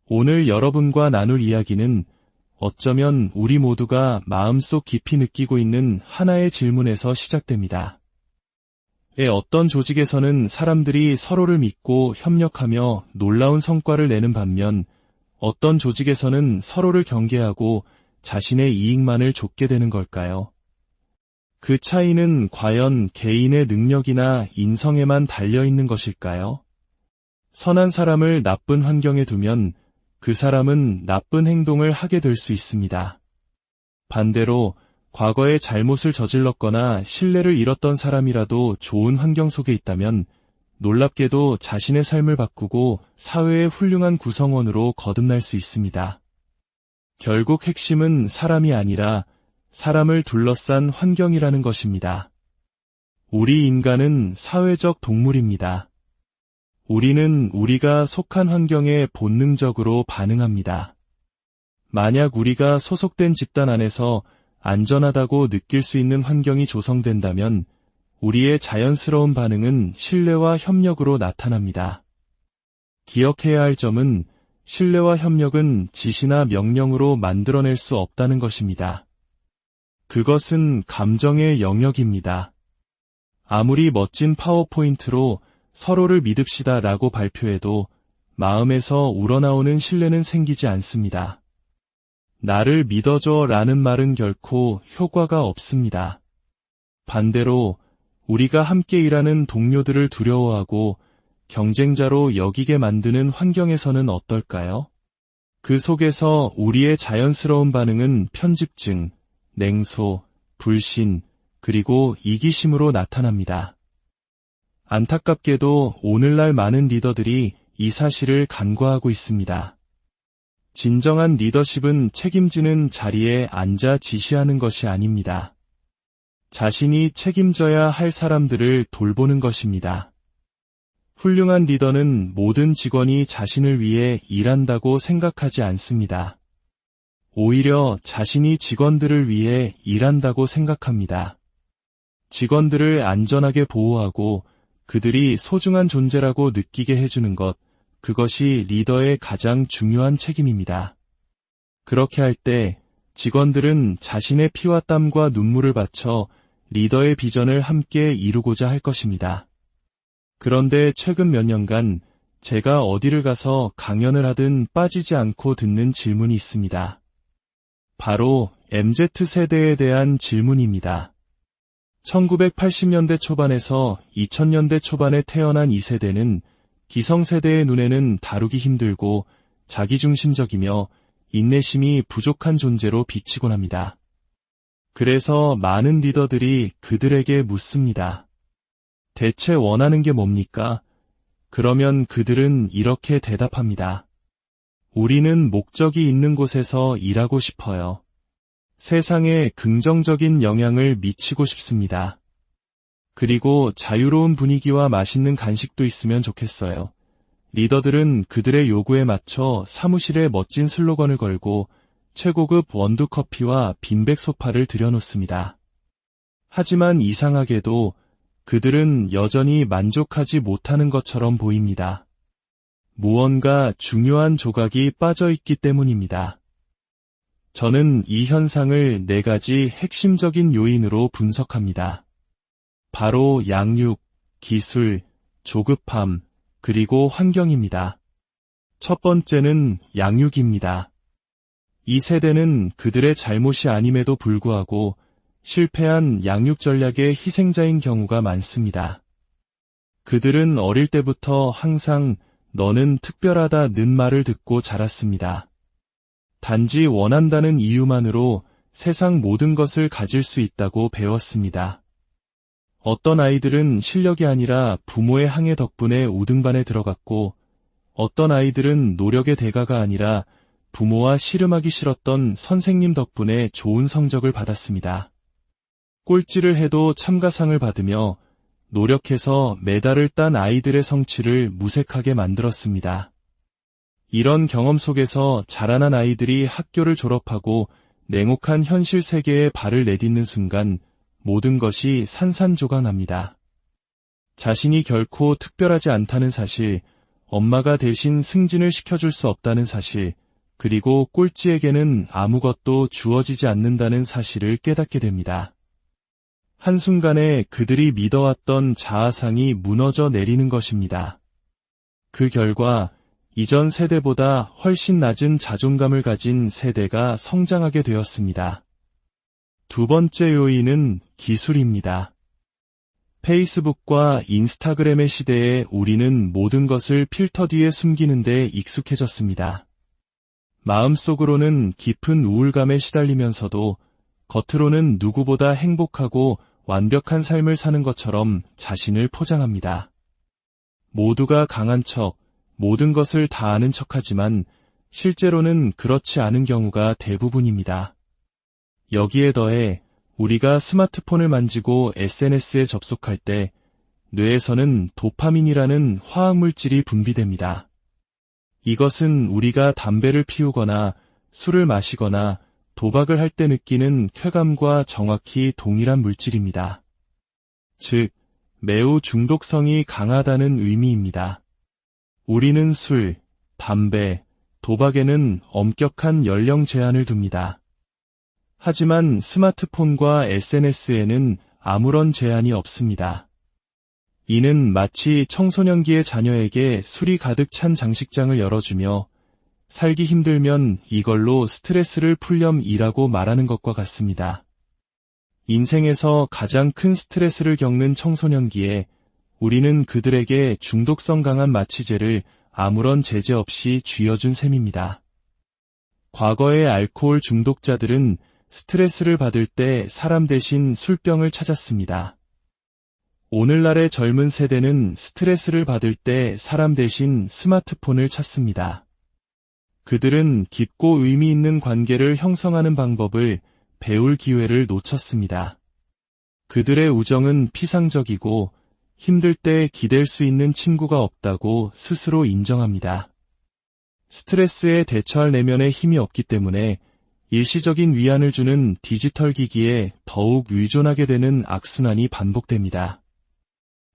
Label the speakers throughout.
Speaker 1: 오늘 여러분과 나눌 이야기는 어쩌면 우리 모두가 마음속 깊이 느끼고 있는 하나의 질문에서 시작됩니다. 어떤 조직에서는 사람들이 서로를 믿고 협력하며 놀라운 성과를 내는 반면 어떤 조직에서는 서로를 경계하고 자신의 이익만을 좇게 되는 걸까요? 그 차이는 과연 개인의 능력이나 인성에만 달려있는 것일까요? 선한 사람을 나쁜 환경에 두면 그 사람은 나쁜 행동을 하게 될 수 있습니다. 반대로 과거에 잘못을 저질렀거나 신뢰를 잃었던 사람이라도 좋은 환경 속에 있다면 놀랍게도 자신의 삶을 바꾸고 사회의 훌륭한 구성원으로 거듭날 수 있습니다. 결국 핵심은 사람이 아니라 사람을 둘러싼 환경이라는 것입니다. 우리 인간은 사회적 동물입니다. 우리는 우리가 속한 환경에 본능적으로 반응합니다. 만약 우리가 소속된 집단 안에서 안전하다고 느낄 수 있는 환경이 조성된다면 우리의 자연스러운 반응은 신뢰와 협력으로 나타납니다. 기억해야 할 점은 신뢰와 협력은 지시나 명령으로 만들어낼 수 없다는 것입니다. 그것은 감정의 영역입니다. 아무리 멋진 파워포인트로 서로를 믿읍시다 라고 발표해도 마음에서 우러나오는 신뢰는 생기지 않습니다. 나를 믿어줘 라는 말은 결코 효과가 없습니다. 반대로 우리가 함께 일하는 동료들을 두려워하고 경쟁자로 여기게 만드는 환경에서는 어떨까요? 그 속에서 우리의 자연스러운 반응은 편집증, 냉소, 불신, 그리고 이기심으로 나타납니다. 안타깝게도 오늘날 많은 리더들이 이 사실을 간과하고 있습니다. 진정한 리더십은 책임지는 자리에 앉아 지시하는 것이 아닙니다. 자신이 책임져야 할 사람들을 돌보는 것입니다. 훌륭한 리더는 모든 직원이 자신을 위해 일한다고 생각하지 않습니다. 오히려 자신이 직원들을 위해 일한다고 생각합니다. 직원들을 안전하게 보호하고 그들이 소중한 존재라고 느끼게 해주는 것, 그것이 리더의 가장 중요한 책임입니다. 그렇게 할 때 직원들은 자신의 피와 땀과 눈물을 바쳐 리더의 비전을 함께 이루고자 할 것입니다. 그런데 최근 몇 년간 제가 어디를 가서 강연을 하든 빠지지 않고 듣는 질문이 있습니다. 바로 MZ세대에 대한 질문입니다. 1980년대 초반에서 2000년대 초반에 태어난 이 세대는 기성세대의 눈에는 다루기 힘들고 자기중심적이며 인내심이 부족한 존재로 비치곤 합니다. 그래서 많은 리더들이 그들에게 묻습니다. 대체 원하는 게 뭡니까? 그러면 그들은 이렇게 대답합니다. 우리는 목적이 있는 곳에서 일하고 싶어요. 세상에 긍정적인 영향을 미치고 싶습니다. 그리고 자유로운 분위기와 맛있는 간식도 있으면 좋겠어요. 리더들은 그들의 요구에 맞춰 사무실에 멋진 슬로건을 걸고 최고급 원두커피와 빈백 소파를 들여놓습니다. 하지만 이상하게도 그들은 여전히 만족하지 못하는 것처럼 보입니다. 무언가 중요한 조각이 빠져있기 때문입니다. 저는 이 현상을 4가지 핵심적인 요인으로 분석합니다. 바로 양육, 기술, 조급함, 그리고 환경입니다. 첫 번째는 양육입니다. 이 세대는 그들의 잘못이 아님에도 불구하고 실패한 양육 전략의 희생자인 경우가 많습니다. 그들은 어릴 때부터 항상 너는 특별하다는 말을 듣고 자랐습니다. 단지 원한다는 이유만으로 세상 모든 것을 가질 수 있다고 배웠습니다. 어떤 아이들은 실력이 아니라 부모의 항해 덕분에 우등반에 들어갔고 어떤 아이들은 노력의 대가가 아니라 부모와 씨름하기 싫었던 선생님 덕분에 좋은 성적을 받았습니다. 꼴찌를 해도 참가상을 받으며 노력해서 메달을 딴 아이들의 성취를 무색하게 만들었습니다. 이런 경험 속에서 자라난 아이들이 학교를 졸업하고 냉혹한 현실 세계에 발을 내딛는 순간 모든 것이 산산조각납니다. 자신이 결코 특별하지 않다는 사실, 엄마가 대신 승진을 시켜줄 수 없다는 사실, 그리고 꼴찌에게는 아무것도 주어지지 않는다는 사실을 깨닫게 됩니다. 한순간에 그들이 믿어왔던 자아상이 무너져 내리는 것입니다. 그 결과 이전 세대보다 훨씬 낮은 자존감을 가진 세대가 성장하게 되었습니다. 두 번째 요인은 기술입니다. 페이스북과 인스타그램의 시대에 우리는 모든 것을 필터 뒤에 숨기는 데 익숙해졌습니다. 마음속으로는 깊은 우울감에 시달리면서도 겉으로는 누구보다 행복하고 완벽한 삶을 사는 것처럼 자신을 포장합니다. 모두가 강한 척, 모든 것을 다 아는 척하지만 실제로는 그렇지 않은 경우가 대부분입니다. 여기에 더해 우리가 스마트폰을 만지고 SNS에 접속할 때 뇌에서는 도파민이라는 화학물질이 분비됩니다. 이것은 우리가 담배를 피우거나 술을 마시거나 도박을 할 때 느끼는 쾌감과 정확히 동일한 물질입니다. 즉, 매우 중독성이 강하다는 의미입니다. 우리는 술, 담배, 도박에는 엄격한 연령 제한을 둡니다. 하지만 스마트폰과 SNS에는 아무런 제한이 없습니다. 이는 마치 청소년기의 자녀에게 술이 가득 찬 장식장을 열어주며 살기 힘들면 이걸로 스트레스를 풀렴이라고 말하는 것과 같습니다. 인생에서 가장 큰 스트레스를 겪는 청소년기에 우리는 그들에게 중독성 강한 마취제를 아무런 제재 없이 쥐어준 셈입니다. 과거의 알코올 중독자들은 스트레스를 받을 때 사람 대신 술병을 찾았습니다. 오늘날의 젊은 세대는 스트레스를 받을 때 사람 대신 스마트폰을 찾습니다. 그들은 깊고 의미 있는 관계를 형성하는 방법을 배울 기회를 놓쳤습니다. 그들의 우정은 피상적이고 힘들 때 기댈 수 있는 친구가 없다고 스스로 인정합니다. 스트레스에 대처할 내면에 힘이 없기 때문에 일시적인 위안을 주는 디지털 기기에 더욱 의존하게 되는 악순환이 반복됩니다.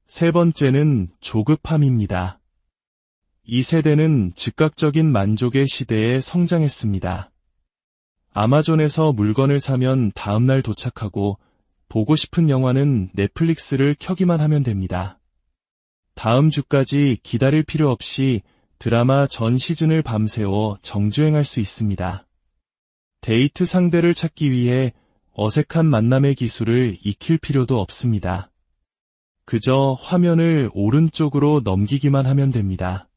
Speaker 1: 세 번째는 조급함입니다. 이 세대는 즉각적인 만족의 시대에 성장했습니다. 아마존에서 물건을 사면 다음날 도착하고 보고 싶은 영화는 넷플릭스를 켜기만 하면 됩니다. 다음 주까지 기다릴 필요 없이 드라마 전 시즌을 밤새워 정주행할 수 있습니다. 데이트 상대를 찾기 위해 어색한 만남의 기술을 익힐 필요도 없습니다. 그저 화면을 오른쪽으로 넘기기만 하면 됩니다.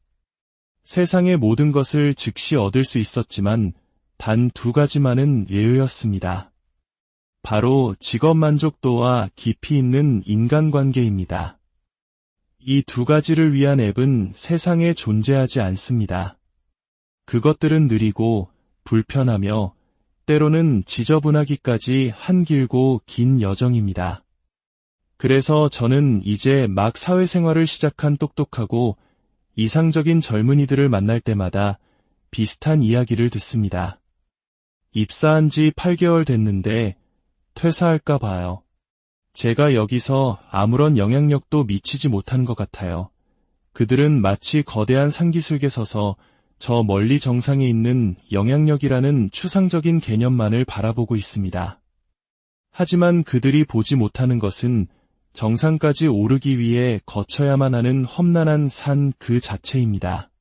Speaker 1: 세상의 모든 것을 즉시 얻을 수 있었지만 단 두 가지만은 예외였습니다. 바로 직업 만족도와 깊이 있는 인간관계입니다. 이 두 가지를 위한 앱은 세상에 존재하지 않습니다. 그것들은 느리고 불편하며 때로는 지저분하기까지 한 길고 긴 여정입니다. 그래서 저는 이제 막 사회생활을 시작한 똑똑하고 이상적인 젊은이들을 만날 때마다 비슷한 이야기를 듣습니다. 입사한 지 8개월 됐는데 퇴사할까 봐요. 제가 여기서 아무런 영향력도 미치지 못한 것 같아요. 그들은 마치 거대한 산기슭에 서서 저 멀리 정상에 있는 영향력이라는 추상적인 개념만을 바라보고 있습니다. 하지만 그들이 보지 못하는 것은 정상까지 오르기 위해 거쳐야만 하는 험난한 산 그 자체입니다.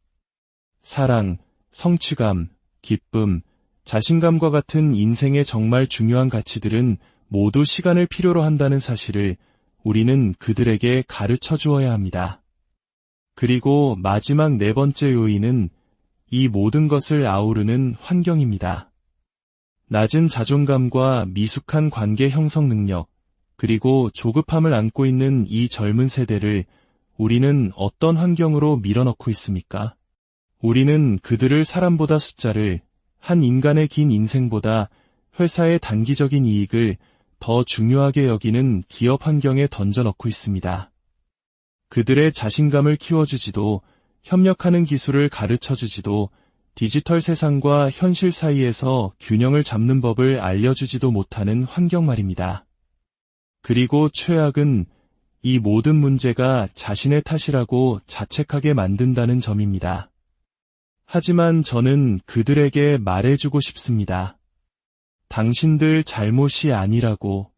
Speaker 1: 사랑, 성취감, 기쁨, 자신감과 같은 인생의 정말 중요한 가치들은 모두 시간을 필요로 한다는 사실을 우리는 그들에게 가르쳐 주어야 합니다. 그리고 마지막 네 번째 요인은 이 모든 것을 아우르는 환경입니다. 낮은 자존감과 미숙한 관계 형성 능력, 그리고 조급함을 안고 있는 이 젊은 세대를 우리는 어떤 환경으로 밀어넣고 있습니까? 우리는 그들을 사람보다 숫자를, 한 인간의 긴 인생보다 회사의 단기적인 이익을 더 중요하게 여기는 기업 환경에 던져넣고 있습니다. 그들의 자신감을 키워주지도, 협력하는 기술을 가르쳐주지도, 디지털 세상과 현실 사이에서 균형을 잡는 법을 알려주지도 못하는 환경 말입니다. 그리고 최악은 이 모든 문제가 자신의 탓이라고 자책하게 만든다는 점입니다. 하지만 저는 그들에게 말해주고 싶습니다. 당신들 잘못이 아니라고.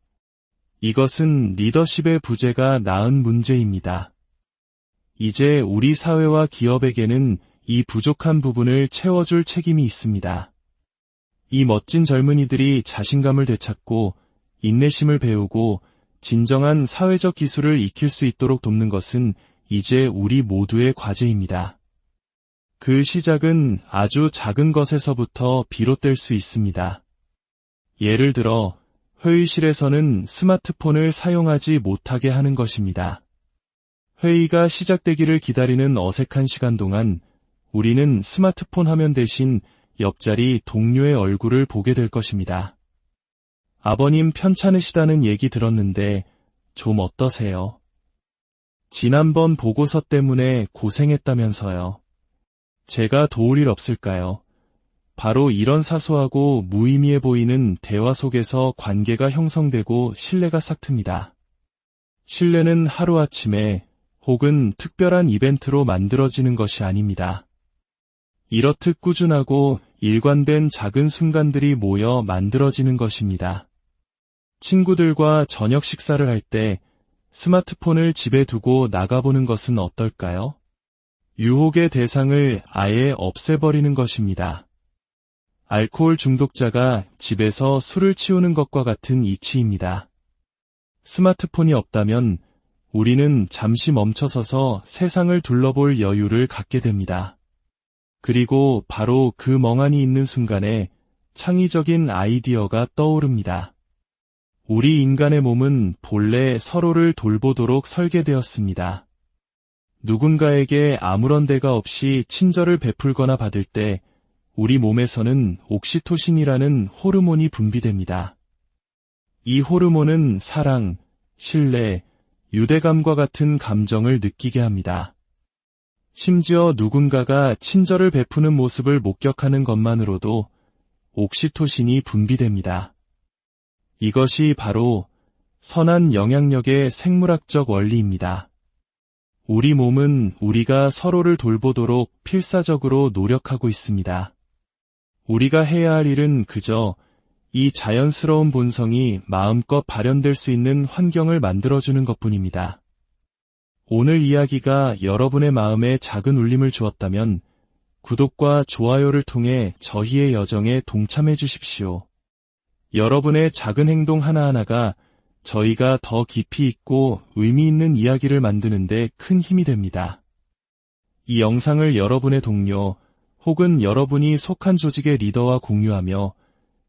Speaker 1: 이것은 리더십의 부재가 낳은 문제입니다. 이제 우리 사회와 기업에게는 이 부족한 부분을 채워줄 책임이 있습니다. 이 멋진 젊은이들이 자신감을 되찾고 인내심을 배우고 진정한 사회적 기술을 익힐 수 있도록 돕는 것은 이제 우리 모두의 과제입니다. 그 시작은 아주 작은 것에서부터 비롯될 수 있습니다. 예를 들어 회의실에서는 스마트폰을 사용하지 못하게 하는 것입니다. 회의가 시작되기를 기다리는 어색한 시간 동안 우리는 스마트폰 화면 대신 옆자리 동료의 얼굴을 보게 될 것입니다. 아버님 편찮으시다는 얘기 들었는데 좀 어떠세요? 지난번 보고서 때문에 고생했다면서요. 제가 도울 일 없을까요? 바로 이런 사소하고 무의미해 보이는 대화 속에서 관계가 형성되고 신뢰가 싹틉니다. 신뢰는 하루아침에 혹은 특별한 이벤트로 만들어지는 것이 아닙니다. 이렇듯 꾸준하고 일관된 작은 순간들이 모여 만들어지는 것입니다. 친구들과 저녁 식사를 할 때 스마트폰을 집에 두고 나가보는 것은 어떨까요? 유혹의 대상을 아예 없애버리는 것입니다. 알코올 중독자가 집에서 술을 치우는 것과 같은 이치입니다. 스마트폰이 없다면 우리는 잠시 멈춰서서 세상을 둘러볼 여유를 갖게 됩니다. 그리고 바로 그 멍하니 있는 순간에 창의적인 아이디어가 떠오릅니다. 우리 인간의 몸은 본래 서로를 돌보도록 설계되었습니다. 누군가에게 아무런 대가 없이 친절을 베풀거나 받을 때 우리 몸에서는 옥시토신이라는 호르몬이 분비됩니다. 이 호르몬은 사랑, 신뢰, 유대감과 같은 감정을 느끼게 합니다. 심지어 누군가가 친절을 베푸는 모습을 목격하는 것만으로도 옥시토신이 분비됩니다. 이것이 바로 선한 영향력의 생물학적 원리입니다. 우리 몸은 우리가 서로를 돌보도록 필사적으로 노력하고 있습니다. 우리가 해야 할 일은 그저 이 자연스러운 본성이 마음껏 발현될 수 있는 환경을 만들어주는 것뿐입니다. 오늘 이야기가 여러분의 마음에 작은 울림을 주었다면 구독과 좋아요를 통해 저희의 여정에 동참해 주십시오. 여러분의 작은 행동 하나하나가 저희가 더 깊이 있고 의미 있는 이야기를 만드는 데 큰 힘이 됩니다. 이 영상을 여러분의 동료 혹은 여러분이 속한 조직의 리더와 공유하며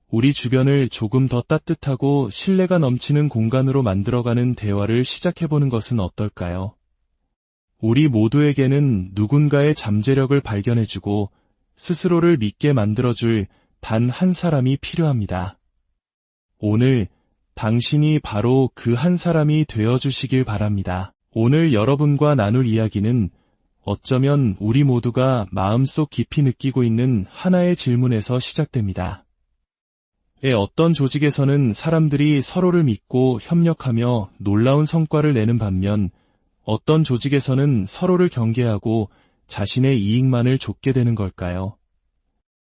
Speaker 1: 우리 주변을 조금 더 따뜻하고 신뢰가 넘치는 공간으로 만들어가는 대화를 시작해보는 것은 어떨까요? 우리 모두에게는 누군가의 잠재력을 발견해주고 스스로를 믿게 만들어줄 단 한 사람이 필요합니다. 오늘 당신이 바로 그 한 사람이 되어주시길 바랍니다. 오늘 여러분과 나눌 이야기는 어쩌면 우리 모두가 마음속 깊이 느끼고 있는 하나의 질문에서 시작됩니다. 어떤 조직에서는 사람들이 서로를 믿고 협력하며 놀라운 성과를 내는 반면 어떤 조직에서는 서로를 경계하고 자신의 이익만을 좇게 되는 걸까요?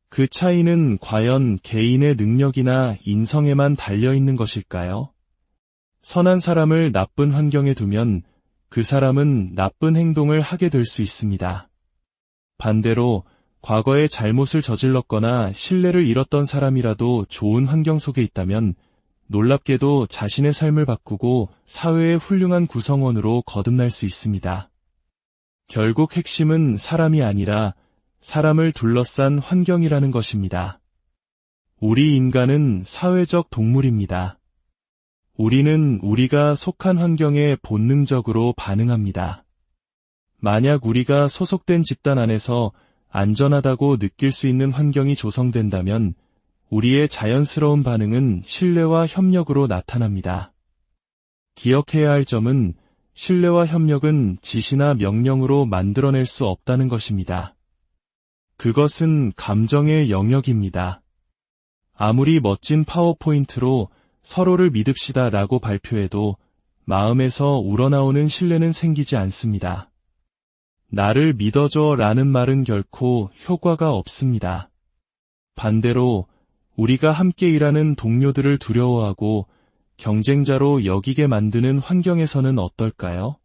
Speaker 1: 그 차이는 과연 개인의 능력이나 인성에만 달려있는 것일까요? 선한 사람을 나쁜 환경에 두면 그 사람은 나쁜 행동을 하게 될 수 있습니다. 반대로 과거에 잘못을 저질렀거나 신뢰를 잃었던 사람이라도 좋은 환경 속에 있다면 놀랍게도 자신의 삶을 바꾸고 사회의 훌륭한 구성원으로 거듭날 수 있습니다. 결국 핵심은 사람이 아니라 사람을 둘러싼 환경이라는 것입니다. 우리 인간은 사회적 동물입니다. 우리는 우리가 속한 환경에 본능적으로 반응합니다. 만약 우리가 소속된 집단 안에서 안전하다고 느낄 수 있는 환경이 조성된다면 우리의 자연스러운 반응은 신뢰와 협력으로 나타납니다. 기억해야 할 점은 신뢰와 협력은 지시나 명령으로 만들어낼 수 없다는 것입니다. 그것은 감정의 영역입니다. 아무리 멋진 파워포인트로 서로를 믿읍시다 라고 발표해도 마음에서 우러나오는 신뢰는 생기지 않습니다. 나를 믿어줘 라는 말은 결코 효과가 없습니다. 반대로 우리가 함께 일하는 동료들을 두려워하고 경쟁자로 여기게 만드는 환경에서는 어떨까요?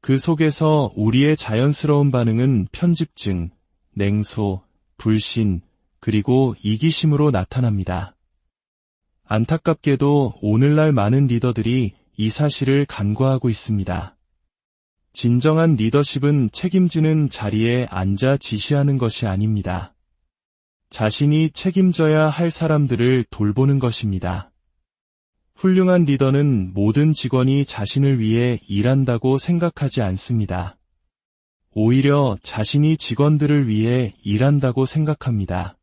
Speaker 1: 그 속에서 우리의 자연스러운 반응은 편집증, 냉소, 불신, 그리고 이기심으로 나타납니다. 안타깝게도 오늘날 많은 리더들이 이 사실을 간과하고 있습니다. 진정한 리더십은 책임지는 자리에 앉아 지시하는 것이 아닙니다. 자신이 책임져야 할 사람들을 돌보는 것입니다. 훌륭한 리더는 모든 직원이 자신을 위해 일한다고 생각하지 않습니다. 오히려 자신이 직원들을 위해 일한다고 생각합니다.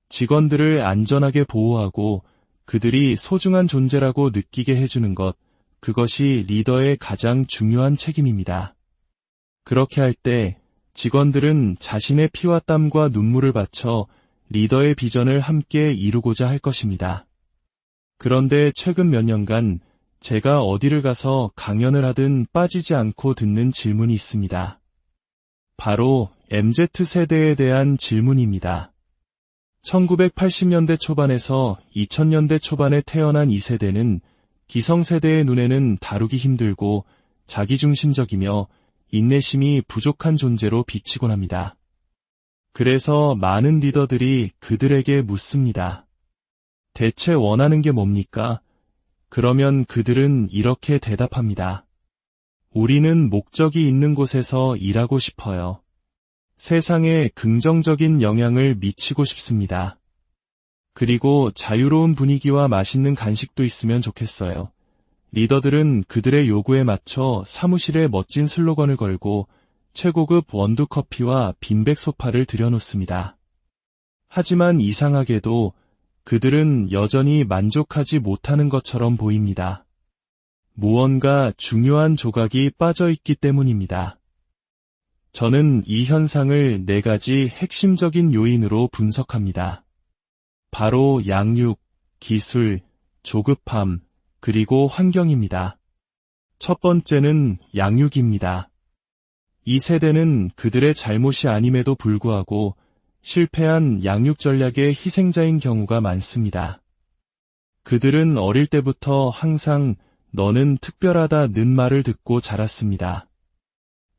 Speaker 1: 직원들을 안전하게 보호하고 그들이 소중한 존재라고 느끼게 해주는 것, 그것이 리더의 가장 중요한 책임입니다. 그렇게 할 때 직원들은 자신의 피와 땀과 눈물을 바쳐 리더의 비전을 함께 이루고자 할 것입니다. 그런데 최근 몇 년간 제가 어디를 가서 강연을 하든 빠지지 않고 듣는 질문이 있습니다. 바로 MZ세대에 대한 질문입니다. 1980년대 초반에서 2000년대 초반에 태어난 이 세대는 기성세대의 눈에는 다루기 힘들고 자기중심적이며 인내심이 부족한 존재로 비치곤 합니다. 그래서 많은 리더들이 그들에게 묻습니다. 대체 원하는 게 뭡니까? 그러면 그들은 이렇게 대답합니다. 우리는 목적이 있는 곳에서 일하고 싶어요. 세상에 긍정적인 영향을 미치고 싶습니다. 그리고 자유로운 분위기와 맛있는 간식도 있으면 좋겠어요. 리더들은 그들의 요구에 맞춰 사무실에 멋진 슬로건을 걸고 최고급 원두커피와 빈백 소파를 들여놓습니다. 하지만 이상하게도 그들은 여전히 만족하지 못하는 것처럼 보입니다. 무언가 중요한 조각이 빠져있기 때문입니다. 저는 이 현상을 4가지 핵심적인 요인으로 분석합니다. 바로 양육, 기술, 조급함, 그리고 환경입니다. 첫 번째는 양육입니다. 이 세대는 그들의 잘못이 아님에도 불구하고 실패한 양육 전략의 희생자인 경우가 많습니다. 그들은 어릴 때부터 항상 너는 특별하다는 말을 듣고 자랐습니다.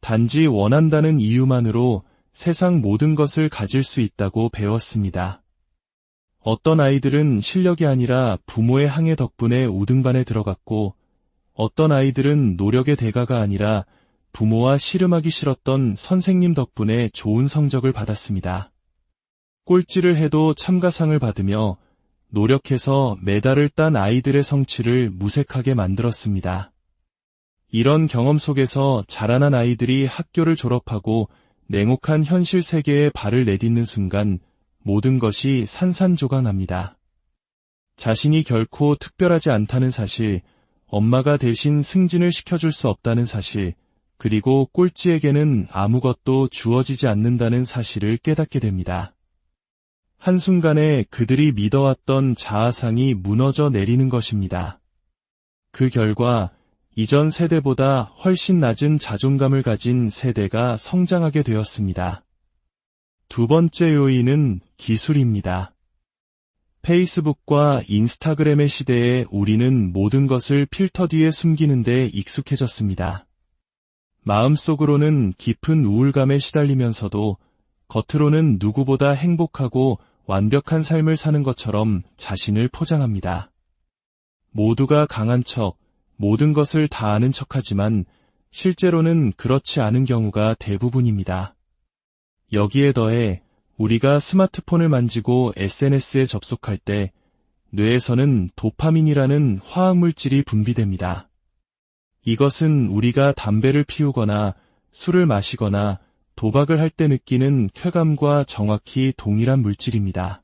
Speaker 1: 단지 원한다는 이유만으로 세상 모든 것을 가질 수 있다고 배웠습니다. 어떤 아이들은 실력이 아니라 부모의 항해 덕분에 우등반에 들어갔고, 어떤 아이들은 노력의 대가가 아니라 부모와 씨름하기 싫었던 선생님 덕분에 좋은 성적을 받았습니다. 꼴찌를 해도 참가상을 받으며 노력해서 메달을 딴 아이들의 성취를 무색하게 만들었습니다. 이런 경험 속에서 자라난 아이들이 학교를 졸업하고 냉혹한 현실 세계에 발을 내딛는 순간 모든 것이 산산조각납니다. 자신이 결코 특별하지 않다는 사실, 엄마가 대신 승진을 시켜줄 수 없다는 사실, 그리고 꼴찌에게는 아무것도 주어지지 않는다는 사실을 깨닫게 됩니다. 한순간에 그들이 믿어왔던 자아상이 무너져 내리는 것입니다. 그 결과 이전 세대보다 훨씬 낮은 자존감을 가진 세대가 성장하게 되었습니다. 두 번째 요인은 기술입니다. 페이스북과 인스타그램의 시대에 우리는 모든 것을 필터 뒤에 숨기는 데 익숙해졌습니다. 마음속으로는 깊은 우울감에 시달리면서도 겉으로는 누구보다 행복하고 완벽한 삶을 사는 것처럼 자신을 포장합니다. 모두가 강한 척, 모든 것을 다 아는 척하지만 실제로는 그렇지 않은 경우가 대부분입니다. 여기에 더해 우리가 스마트폰을 만지고 SNS에 접속할 때 뇌에서는 도파민이라는 화학물질이 분비됩니다. 이것은 우리가 담배를 피우거나 술을 마시거나 도박을 할 때 느끼는 쾌감과 정확히 동일한 물질입니다.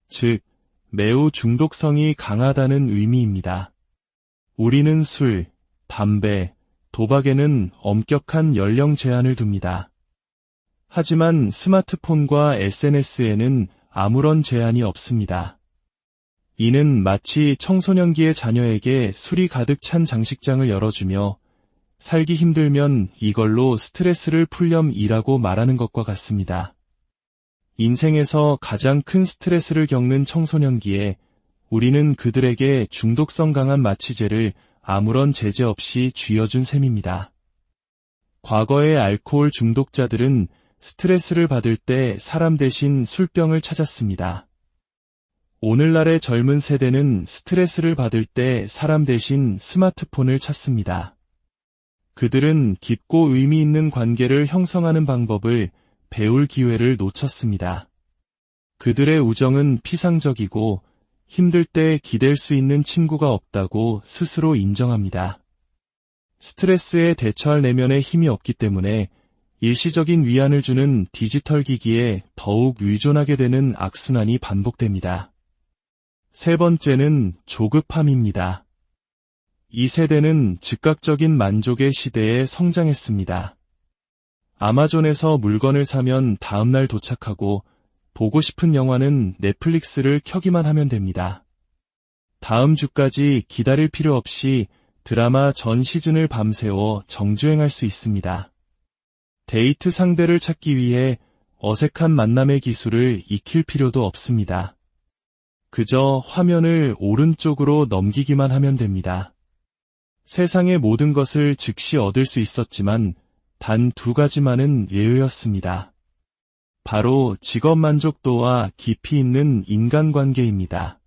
Speaker 1: 즉, 매우 중독성이 강하다는 의미입니다. 우리는 술, 담배, 도박에는 엄격한 연령 제한을 둡니다. 하지만 스마트폰과 SNS에는 아무런 제한이 없습니다. 이는 마치 청소년기의 자녀에게 술이 가득 찬 장식장을 열어주며 살기 힘들면 이걸로 스트레스를 풀렴이라고 말하는 것과 같습니다. 인생에서 가장 큰 스트레스를 겪는 청소년기에 우리는 그들에게 중독성 강한 마취제를 아무런 제재 없이 쥐어준 셈입니다. 과거의 알코올 중독자들은 스트레스를 받을 때 사람 대신 술병을 찾았습니다. 오늘날의 젊은 세대는 스트레스를 받을 때 사람 대신 스마트폰을 찾습니다. 그들은 깊고 의미 있는 관계를 형성하는 방법을 배울 기회를 놓쳤습니다. 그들의 우정은 피상적이고 힘들 때 기댈 수 있는 친구가 없다고 스스로 인정합니다. 스트레스에 대처할 내면의 힘이 없기 때문에 일시적인 위안을 주는 디지털 기기에 더욱 의존하게 되는 악순환이 반복됩니다. 세 번째는 조급함입니다. 이 세대는 즉각적인 만족의 시대에 성장했습니다. 아마존에서 물건을 사면 다음날 도착하고 보고 싶은 영화는 넷플릭스를 켜기만 하면 됩니다. 다음 주까지 기다릴 필요 없이 드라마 전 시즌을 밤새워 정주행할 수 있습니다. 데이트 상대를 찾기 위해 어색한 만남의 기술을 익힐 필요도 없습니다. 그저 화면을 오른쪽으로 넘기기만 하면 됩니다. 세상의 모든 것을 즉시 얻을 수 있었지만 단 2가지만은 예외였습니다. 바로 직업 만족도와 깊이 있는 인간관계입니다.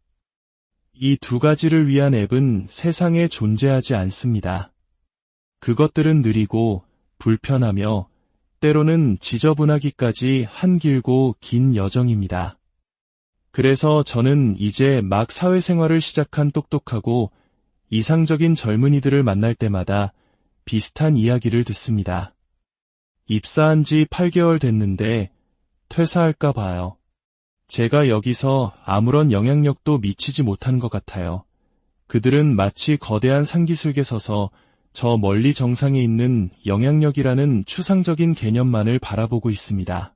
Speaker 1: 이 2가지를 위한 앱은 세상에 존재하지 않습니다. 그것들은 느리고 불편하며 때로는 지저분하기까지 한 길고 긴 여정입니다. 그래서 저는 이제 막 사회생활을 시작한 똑똑하고 이상적인 젊은이들을 만날 때마다 비슷한 이야기를 듣습니다. 입사한 지 8개월 됐는데 퇴사할까 봐요. 제가 여기서 아무런 영향력도 미치지 못한 것 같아요. 그들은 마치 거대한 산기슭에 서서 저 멀리 정상에 있는 영향력이라는 추상적인 개념만을 바라보고 있습니다.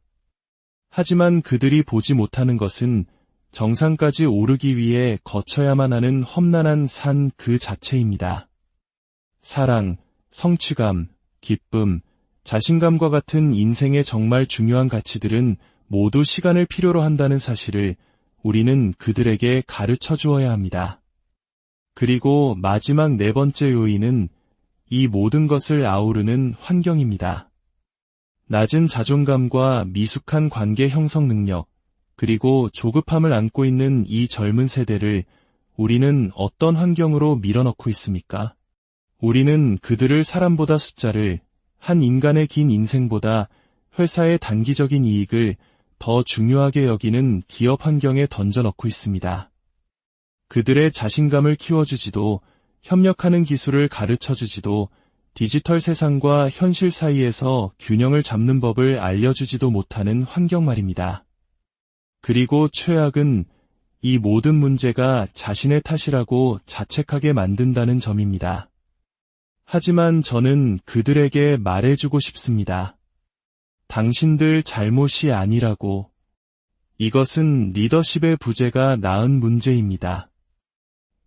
Speaker 1: 하지만 그들이 보지 못하는 것은 정상까지 오르기 위해 거쳐야만 하는 험난한 산 그 자체입니다. 사랑, 성취감, 기쁨, 자신감과 같은 인생의 정말 중요한 가치들은 모두 시간을 필요로 한다는 사실을 우리는 그들에게 가르쳐 주어야 합니다. 그리고 마지막 4번째 요인은 이 모든 것을 아우르는 환경입니다. 낮은 자존감과 미숙한 관계 형성 능력, 그리고 조급함을 안고 있는 이 젊은 세대를 우리는 어떤 환경으로 밀어넣고 있습니까? 우리는 그들을 사람보다 숫자를, 한 인간의 긴 인생보다 회사의 단기적인 이익을 더 중요하게 여기는 기업 환경에 던져넣고 있습니다. 그들의 자신감을 키워주지도, 협력하는 기술을 가르쳐주지도, 디지털 세상과 현실 사이에서 균형을 잡는 법을 알려주지도 못하는 환경 말입니다. 그리고 최악은 이 모든 문제가 자신의 탓이라고 자책하게 만든다는 점입니다. 하지만 저는 그들에게 말해주고 싶습니다. 당신들 잘못이 아니라고. 이것은 리더십의 부재가 낳은 문제입니다.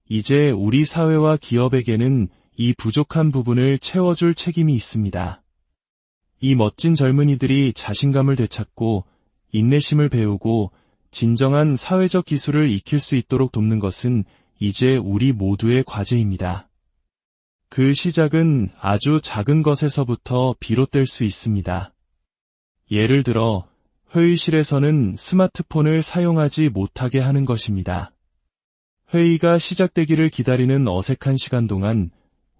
Speaker 1: 이제 우리 사회와 기업에게는 이 부족한 부분을 채워줄 책임이 있습니다. 이 멋진 젊은이들이 자신감을 되찾고 인내심을 배우고 진정한 사회적 기술을 익힐 수 있도록 돕는 것은 이제 우리 모두의 과제입니다. 그 시작은 아주 작은 것에서부터 비롯될 수 있습니다. 예를 들어 회의실에서는 스마트폰을 사용하지 못하게 하는 것입니다. 회의가 시작되기를 기다리는 어색한 시간 동안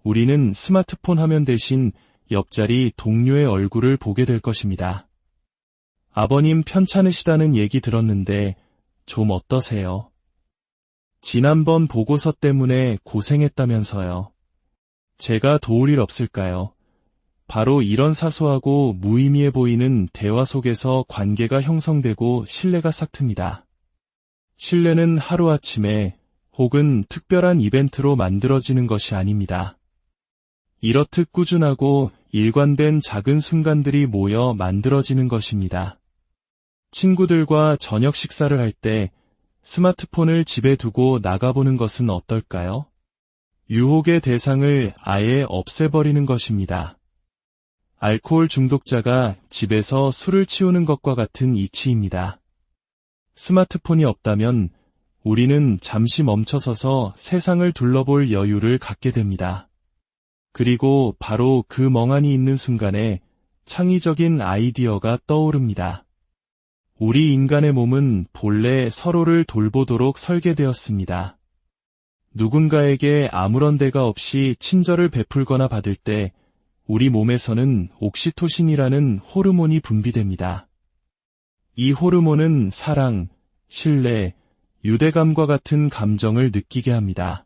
Speaker 1: 우리는 스마트폰 화면 대신 옆자리 동료의 얼굴을 보게 될 것입니다. 아버님 편찮으시다는 얘기 들었는데 좀 어떠세요? 지난번 보고서 때문에 고생했다면서요. 제가 도울 일 없을까요? 바로 이런 사소하고 무의미해 보이는 대화 속에서 관계가 형성되고 신뢰가 싹틉니다. 신뢰는 하루아침에 혹은 특별한 이벤트로 만들어지는 것이 아닙니다. 이렇듯 꾸준하고 일관된 작은 순간들이 모여 만들어지는 것입니다. 친구들과 저녁 식사를 할 때 스마트폰을 집에 두고 나가보는 것은 어떨까요? 유혹의 대상을 아예 없애버리는 것입니다. 알코올 중독자가 집에서 술을 치우는 것과 같은 이치입니다. 스마트폰이 없다면 우리는 잠시 멈춰서서 세상을 둘러볼 여유를 갖게 됩니다. 그리고 바로 그 멍하니 있는 순간에 창의적인 아이디어가 떠오릅니다. 우리 인간의 몸은 본래 서로를 돌보도록 설계되었습니다. 누군가에게 아무런 대가 없이 친절을 베풀거나 받을 때 우리 몸에서는 옥시토신이라는 호르몬이 분비됩니다. 이 호르몬은 사랑, 신뢰, 유대감과 같은 감정을 느끼게 합니다.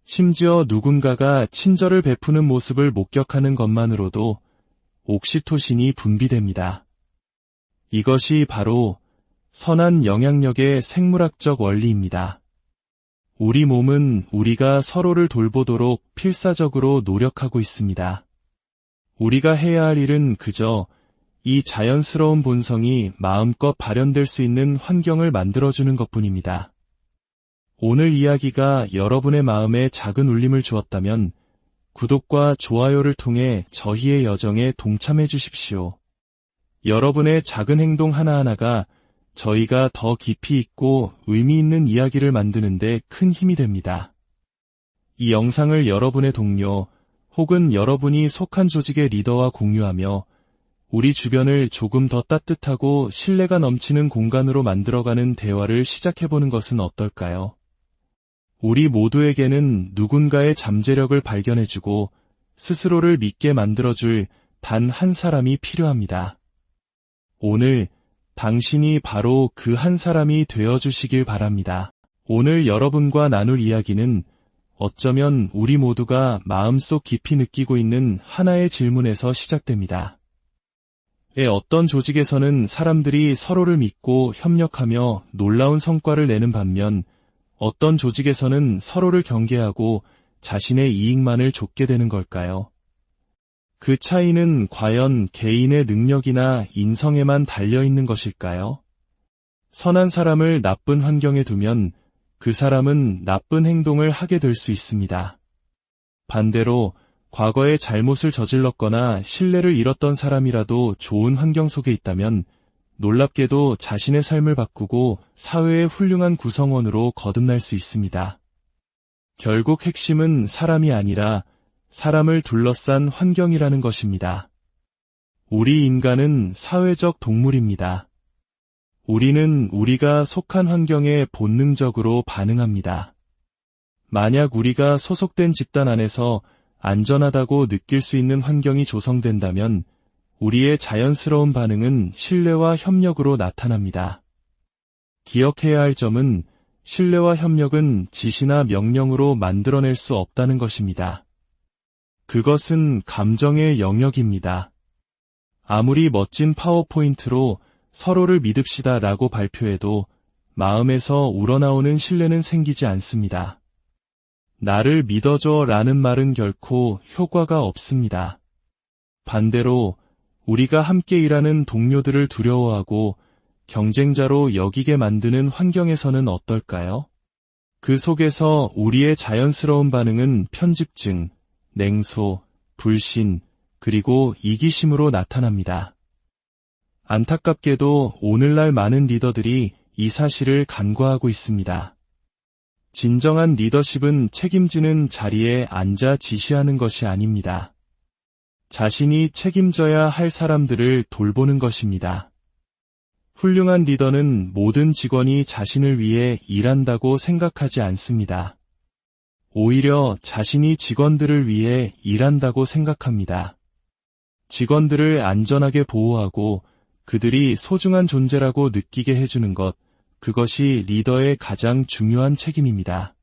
Speaker 1: 심지어 누군가가 친절을 베푸는 모습을 목격하는 것만으로도 옥시토신이 분비됩니다. 이것이 바로 선한 영향력의 생물학적 원리입니다. 우리 몸은 우리가 서로를 돌보도록 필사적으로 노력하고 있습니다. 우리가 해야 할 일은 그저 이 자연스러운 본성이 마음껏 발현될 수 있는 환경을 만들어주는 것뿐입니다. 오늘 이야기가 여러분의 마음에 작은 울림을 주었다면 구독과 좋아요를 통해 저희의 여정에 동참해 주십시오. 여러분의 작은 행동 하나하나가 저희가 더 깊이 있고 의미 있는 이야기를 만드는 데 큰 힘이 됩니다. 이 영상을 여러분의 동료 혹은 여러분이 속한 조직의 리더와 공유하며 우리 주변을 조금 더 따뜻하고 신뢰가 넘치는 공간으로 만들어가는 대화를 시작해보는 것은 어떨까요? 우리 모두에게는 누군가의 잠재력을 발견해주고 스스로를 믿게 만들어줄 단 한 사람이 필요합니다. 오늘 당신이 바로 그 한 사람이 되어주시길 바랍니다. 오늘 여러분과 나눌 이야기는 어쩌면 우리 모두가 마음속 깊이 느끼고 있는 하나의 질문에서 시작됩니다. 어떤 조직에서는 사람들이 서로를 믿고 협력하며 놀라운 성과를 내는 반면 어떤 조직에서는 서로를 경계하고 자신의 이익만을 좇게 되는 걸까요? 그 차이는 과연 개인의 능력이나 인성에만 달려있는 것일까요? 선한 사람을 나쁜 환경에 두면 그 사람은 나쁜 행동을 하게 될 수 있습니다. 반대로 과거에 잘못을 저질렀거나 신뢰를 잃었던 사람이라도 좋은 환경 속에 있다면 놀랍게도 자신의 삶을 바꾸고 사회의 훌륭한 구성원으로 거듭날 수 있습니다. 결국 핵심은 사람이 아니라 사람을 둘러싼 환경이라는 것입니다. 우리 인간은 사회적 동물입니다. 우리는 우리가 속한 환경에 본능적으로 반응합니다. 만약 우리가 소속된 집단 안에서 안전하다고 느낄 수 있는 환경이 조성된다면 우리의 자연스러운 반응은 신뢰와 협력으로 나타납니다. 기억해야 할 점은 신뢰와 협력은 지시나 명령으로 만들어낼 수 없다는 것입니다. 그것은 감정의 영역입니다. 아무리 멋진 파워포인트로 서로를 믿읍시다 라고 발표해도 마음에서 우러나오는 신뢰는 생기지 않습니다. 나를 믿어줘 라는 말은 결코 효과가 없습니다. 반대로 우리가 함께 일하는 동료들을 두려워하고 경쟁자로 여기게 만드는 환경에서는 어떨까요? 그 속에서 우리의 자연스러운 반응은 편집증, 냉소, 불신, 그리고 이기심으로 나타납니다. 안타깝게도 오늘날 많은 리더들이 이 사실을 간과하고 있습니다. 진정한 리더십은 책임지는 자리에 앉아 지시하는 것이 아닙니다. 자신이 책임져야 할 사람들을 돌보는 것입니다. 훌륭한 리더는 모든 직원이 자신을 위해 일한다고 생각하지 않습니다. 오히려 자신이 직원들을 위해 일한다고 생각합니다. 직원들을 안전하게 보호하고 그들이 소중한 존재라고 느끼게 해주는 것, 그것이 리더의 가장 중요한 책임입니다.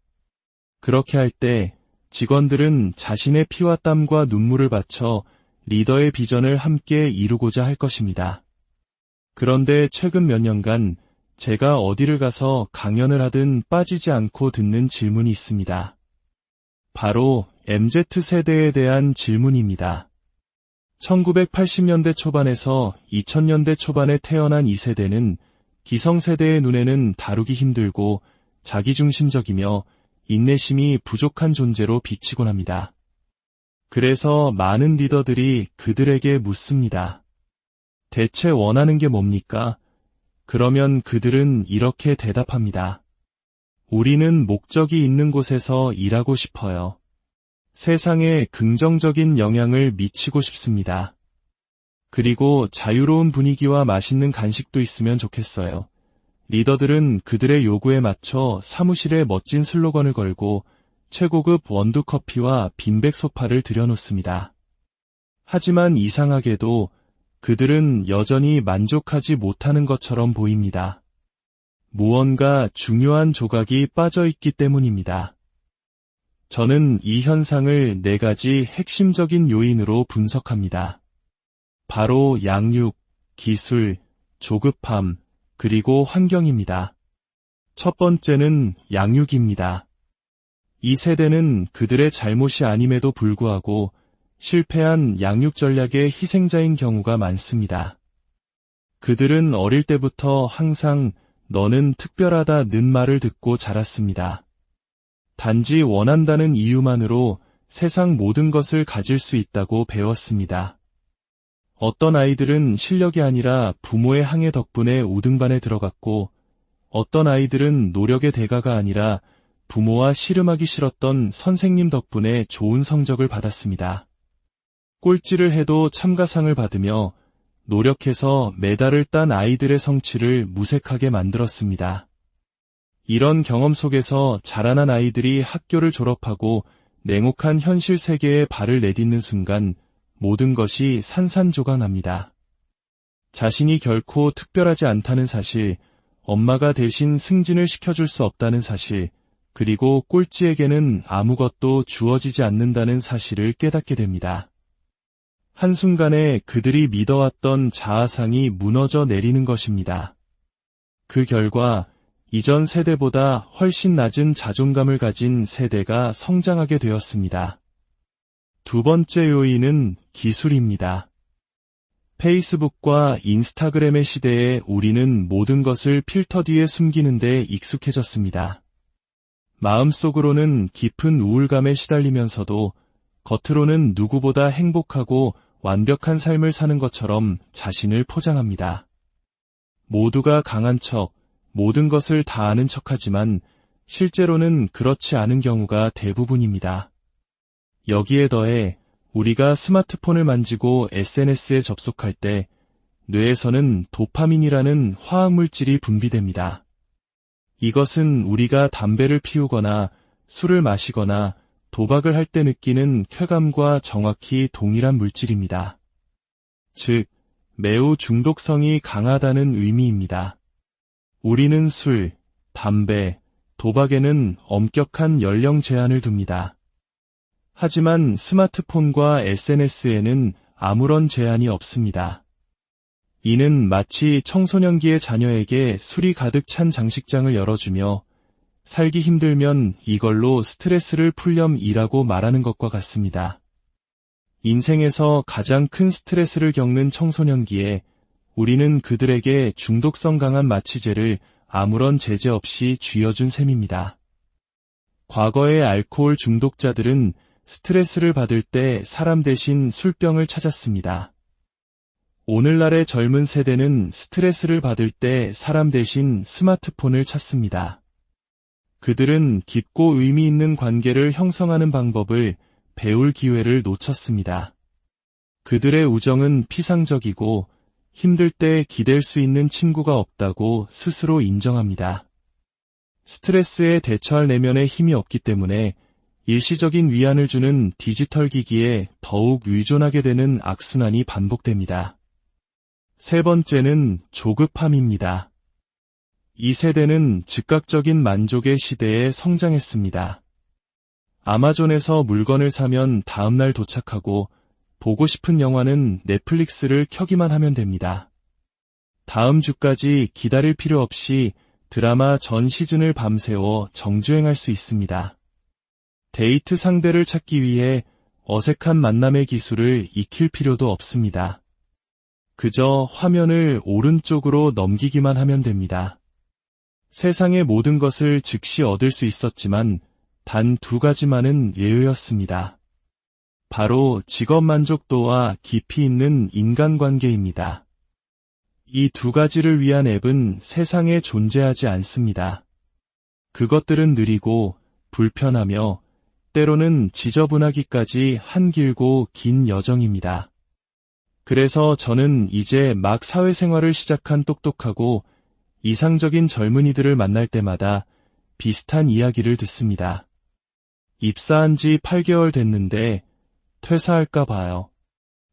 Speaker 1: 그렇게 할 때 직원들은 자신의 피와 땀과 눈물을 바쳐 리더의 비전을 함께 이루고자 할 것입니다. 그런데 최근 몇 년간 제가 어디를 가서 강연을 하든 빠지지 않고 듣는 질문이 있습니다. 바로 MZ세대에 대한 질문입니다. 1980년대 초반에서 2000년대 초반에 태어난 이 세대는 기성세대의 눈에는 다루기 힘들고 자기중심적이며 인내심이 부족한 존재로 비치곤 합니다. 그래서 많은 리더들이 그들에게 묻습니다. 대체 원하는 게 뭡니까? 그러면 그들은 이렇게 대답합니다. 우리는 목적이 있는 곳에서 일하고 싶어요. 세상에 긍정적인 영향을 미치고 싶습니다. 그리고 자유로운 분위기와 맛있는 간식도 있으면 좋겠어요. 리더들은 그들의 요구에 맞춰 사무실에 멋진 슬로건을 걸고 최고급 원두커피와 빈백 소파를 들여놓습니다. 하지만 이상하게도 그들은 여전히 만족하지 못하는 것처럼 보입니다. 무언가 중요한 조각이 빠져있기 때문입니다. 저는 이 현상을 4가지 핵심적인 요인으로 분석합니다. 바로 양육, 기술, 조급함, 그리고 환경입니다. 첫 번째는 양육입니다. 이 세대는 그들의 잘못이 아님에도 불구하고 실패한 양육 전략의 희생자인 경우가 많습니다. 그들은 어릴 때부터 항상 너는 특별하다는 말을 듣고 자랐습니다. 단지 원한다는 이유만으로 세상 모든 것을 가질 수 있다고 배웠습니다. 어떤 아이들은 실력이 아니라 부모의 항해 덕분에 5등반에 들어갔고, 어떤 아이들은 노력의 대가가 아니라 부모와 씨름하기 싫었던 선생님 덕분에 좋은 성적을 받았습니다. 꼴찌를 해도 참가상을 받으며 노력해서 메달을 딴 아이들의 성취를 무색하게 만들었습니다. 이런 경험 속에서 자라난 아이들이 학교를 졸업하고 냉혹한 현실 세계에 발을 내딛는 순간 모든 것이 산산조각납니다. 자신이 결코 특별하지 않다는 사실, 엄마가 대신 승진을 시켜줄 수 없다는 사실, 그리고 꼴찌에게는 아무것도 주어지지 않는다는 사실을 깨닫게 됩니다. 한순간에 그들이 믿어왔던 자아상이 무너져 내리는 것입니다. 그 결과 이전 세대보다 훨씬 낮은 자존감을 가진 세대가 성장하게 되었습니다. 두 번째 요인은 기술입니다. 페이스북과 인스타그램의 시대에 우리는 모든 것을 필터 뒤에 숨기는 데 익숙해졌습니다. 마음속으로는 깊은 우울감에 시달리면서도 겉으로는 누구보다 행복하고 완벽한 삶을 사는 것처럼 자신을 포장합니다. 모두가 강한 척, 모든 것을 다 아는 척하지만 실제로는 그렇지 않은 경우가 대부분입니다. 여기에 더해 우리가 스마트폰을 만지고 SNS에 접속할 때 뇌에서는 도파민이라는 화학물질이 분비됩니다. 이것은 우리가 담배를 피우거나 술을 마시거나 도박을 할 때 느끼는 쾌감과 정확히 동일한 물질입니다. 즉, 매우 중독성이 강하다는 의미입니다. 우리는 술, 담배, 도박에는 엄격한 연령 제한을 둡니다. 하지만 스마트폰과 SNS에는 아무런 제한이 없습니다. 이는 마치 청소년기의 자녀에게 술이 가득 찬 장식장을 열어주며 살기 힘들면 이걸로 스트레스를 풀렴이라고 말하는 것과 같습니다. 인생에서 가장 큰 스트레스를 겪는 청소년기에 우리는 그들에게 중독성 강한 마취제를 아무런 제재 없이 쥐어준 셈입니다. 과거의 알코올 중독자들은 스트레스를 받을 때 사람 대신 술병을 찾았습니다. 오늘날의 젊은 세대는 스트레스를 받을 때 사람 대신 스마트폰을 찾습니다. 그들은 깊고 의미 있는 관계를 형성하는 방법을 배울 기회를 놓쳤습니다. 그들의 우정은 피상적이고 힘들 때 기댈 수 있는 친구가 없다고 스스로 인정합니다. 스트레스에 대처할 내면에 힘이 없기 때문에 일시적인 위안을 주는 디지털 기기에 더욱 의존하게 되는 악순환이 반복됩니다. 세 번째는 조급함입니다. 이 세대는 즉각적인 만족의 시대에 성장했습니다. 아마존에서 물건을 사면 다음날 도착하고 보고 싶은 영화는 넷플릭스를 켜기만 하면 됩니다. 다음 주까지 기다릴 필요 없이 드라마 전 시즌을 밤새워 정주행할 수 있습니다. 데이트 상대를 찾기 위해 어색한 만남의 기술을 익힐 필요도 없습니다. 그저 화면을 오른쪽으로 넘기기만 하면 됩니다. 세상의 모든 것을 즉시 얻을 수 있었지만 단 2가지만은 예외였습니다. 바로 직업 만족도와 깊이 있는 인간관계입니다. 이 2가지를 위한 앱은 세상에 존재하지 않습니다. 그것들은 느리고 불편하며 때로는 지저분하기까지 한 길고 긴 여정입니다. 그래서 저는 이제 막 사회생활을 시작한 똑똑하고 이상적인 젊은이들을 만날 때마다 비슷한 이야기를 듣습니다. 입사한 지 8개월 됐는데 퇴사할까 봐요.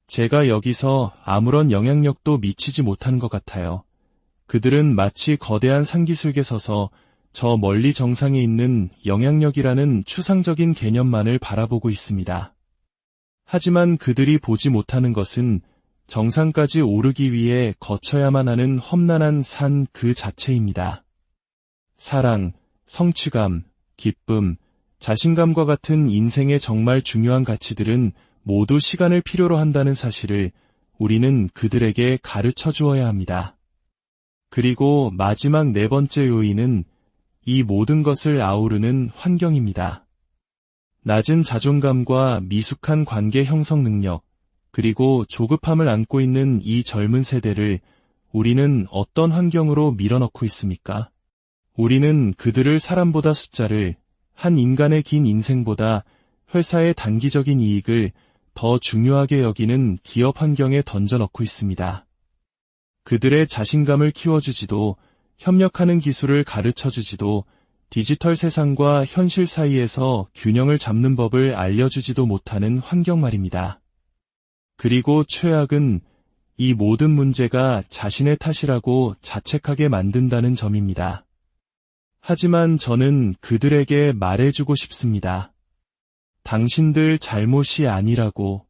Speaker 1: 제가 여기서 아무런 영향력도 미치지 못한 것 같아요. 그들은 마치 거대한 산기슭에 서서 저 멀리 정상에 있는 영향력이라는 추상적인 개념만을 바라보고 있습니다. 하지만 그들이 보지 못하는 것은 정상까지 오르기 위해 거쳐야만 하는 험난한 산 그 자체입니다. 사랑, 성취감, 기쁨, 자신감과 같은 인생의 정말 중요한 가치들은 모두 시간을 필요로 한다는 사실을 우리는 그들에게 가르쳐 주어야 합니다. 그리고 마지막 4번째 요인은 이 모든 것을 아우르는 환경입니다. 낮은 자존감과 미숙한 관계 형성 능력, 그리고 조급함을 안고 있는 이 젊은 세대를 우리는 어떤 환경으로 밀어넣고 있습니까? 우리는 그들을 사람보다 숫자를, 한 인간의 긴 인생보다 회사의 단기적인 이익을 더 중요하게 여기는 기업 환경에 던져넣고 있습니다. 그들의 자신감을 키워주지도, 협력하는 기술을 가르쳐주지도, 디지털 세상과 현실 사이에서 균형을 잡는 법을 알려주지도 못하는 환경 말입니다. 그리고 최악은 이 모든 문제가 자신의 탓이라고 자책하게 만든다는 점입니다. 하지만 저는 그들에게 말해주고 싶습니다. 당신들 잘못이 아니라고.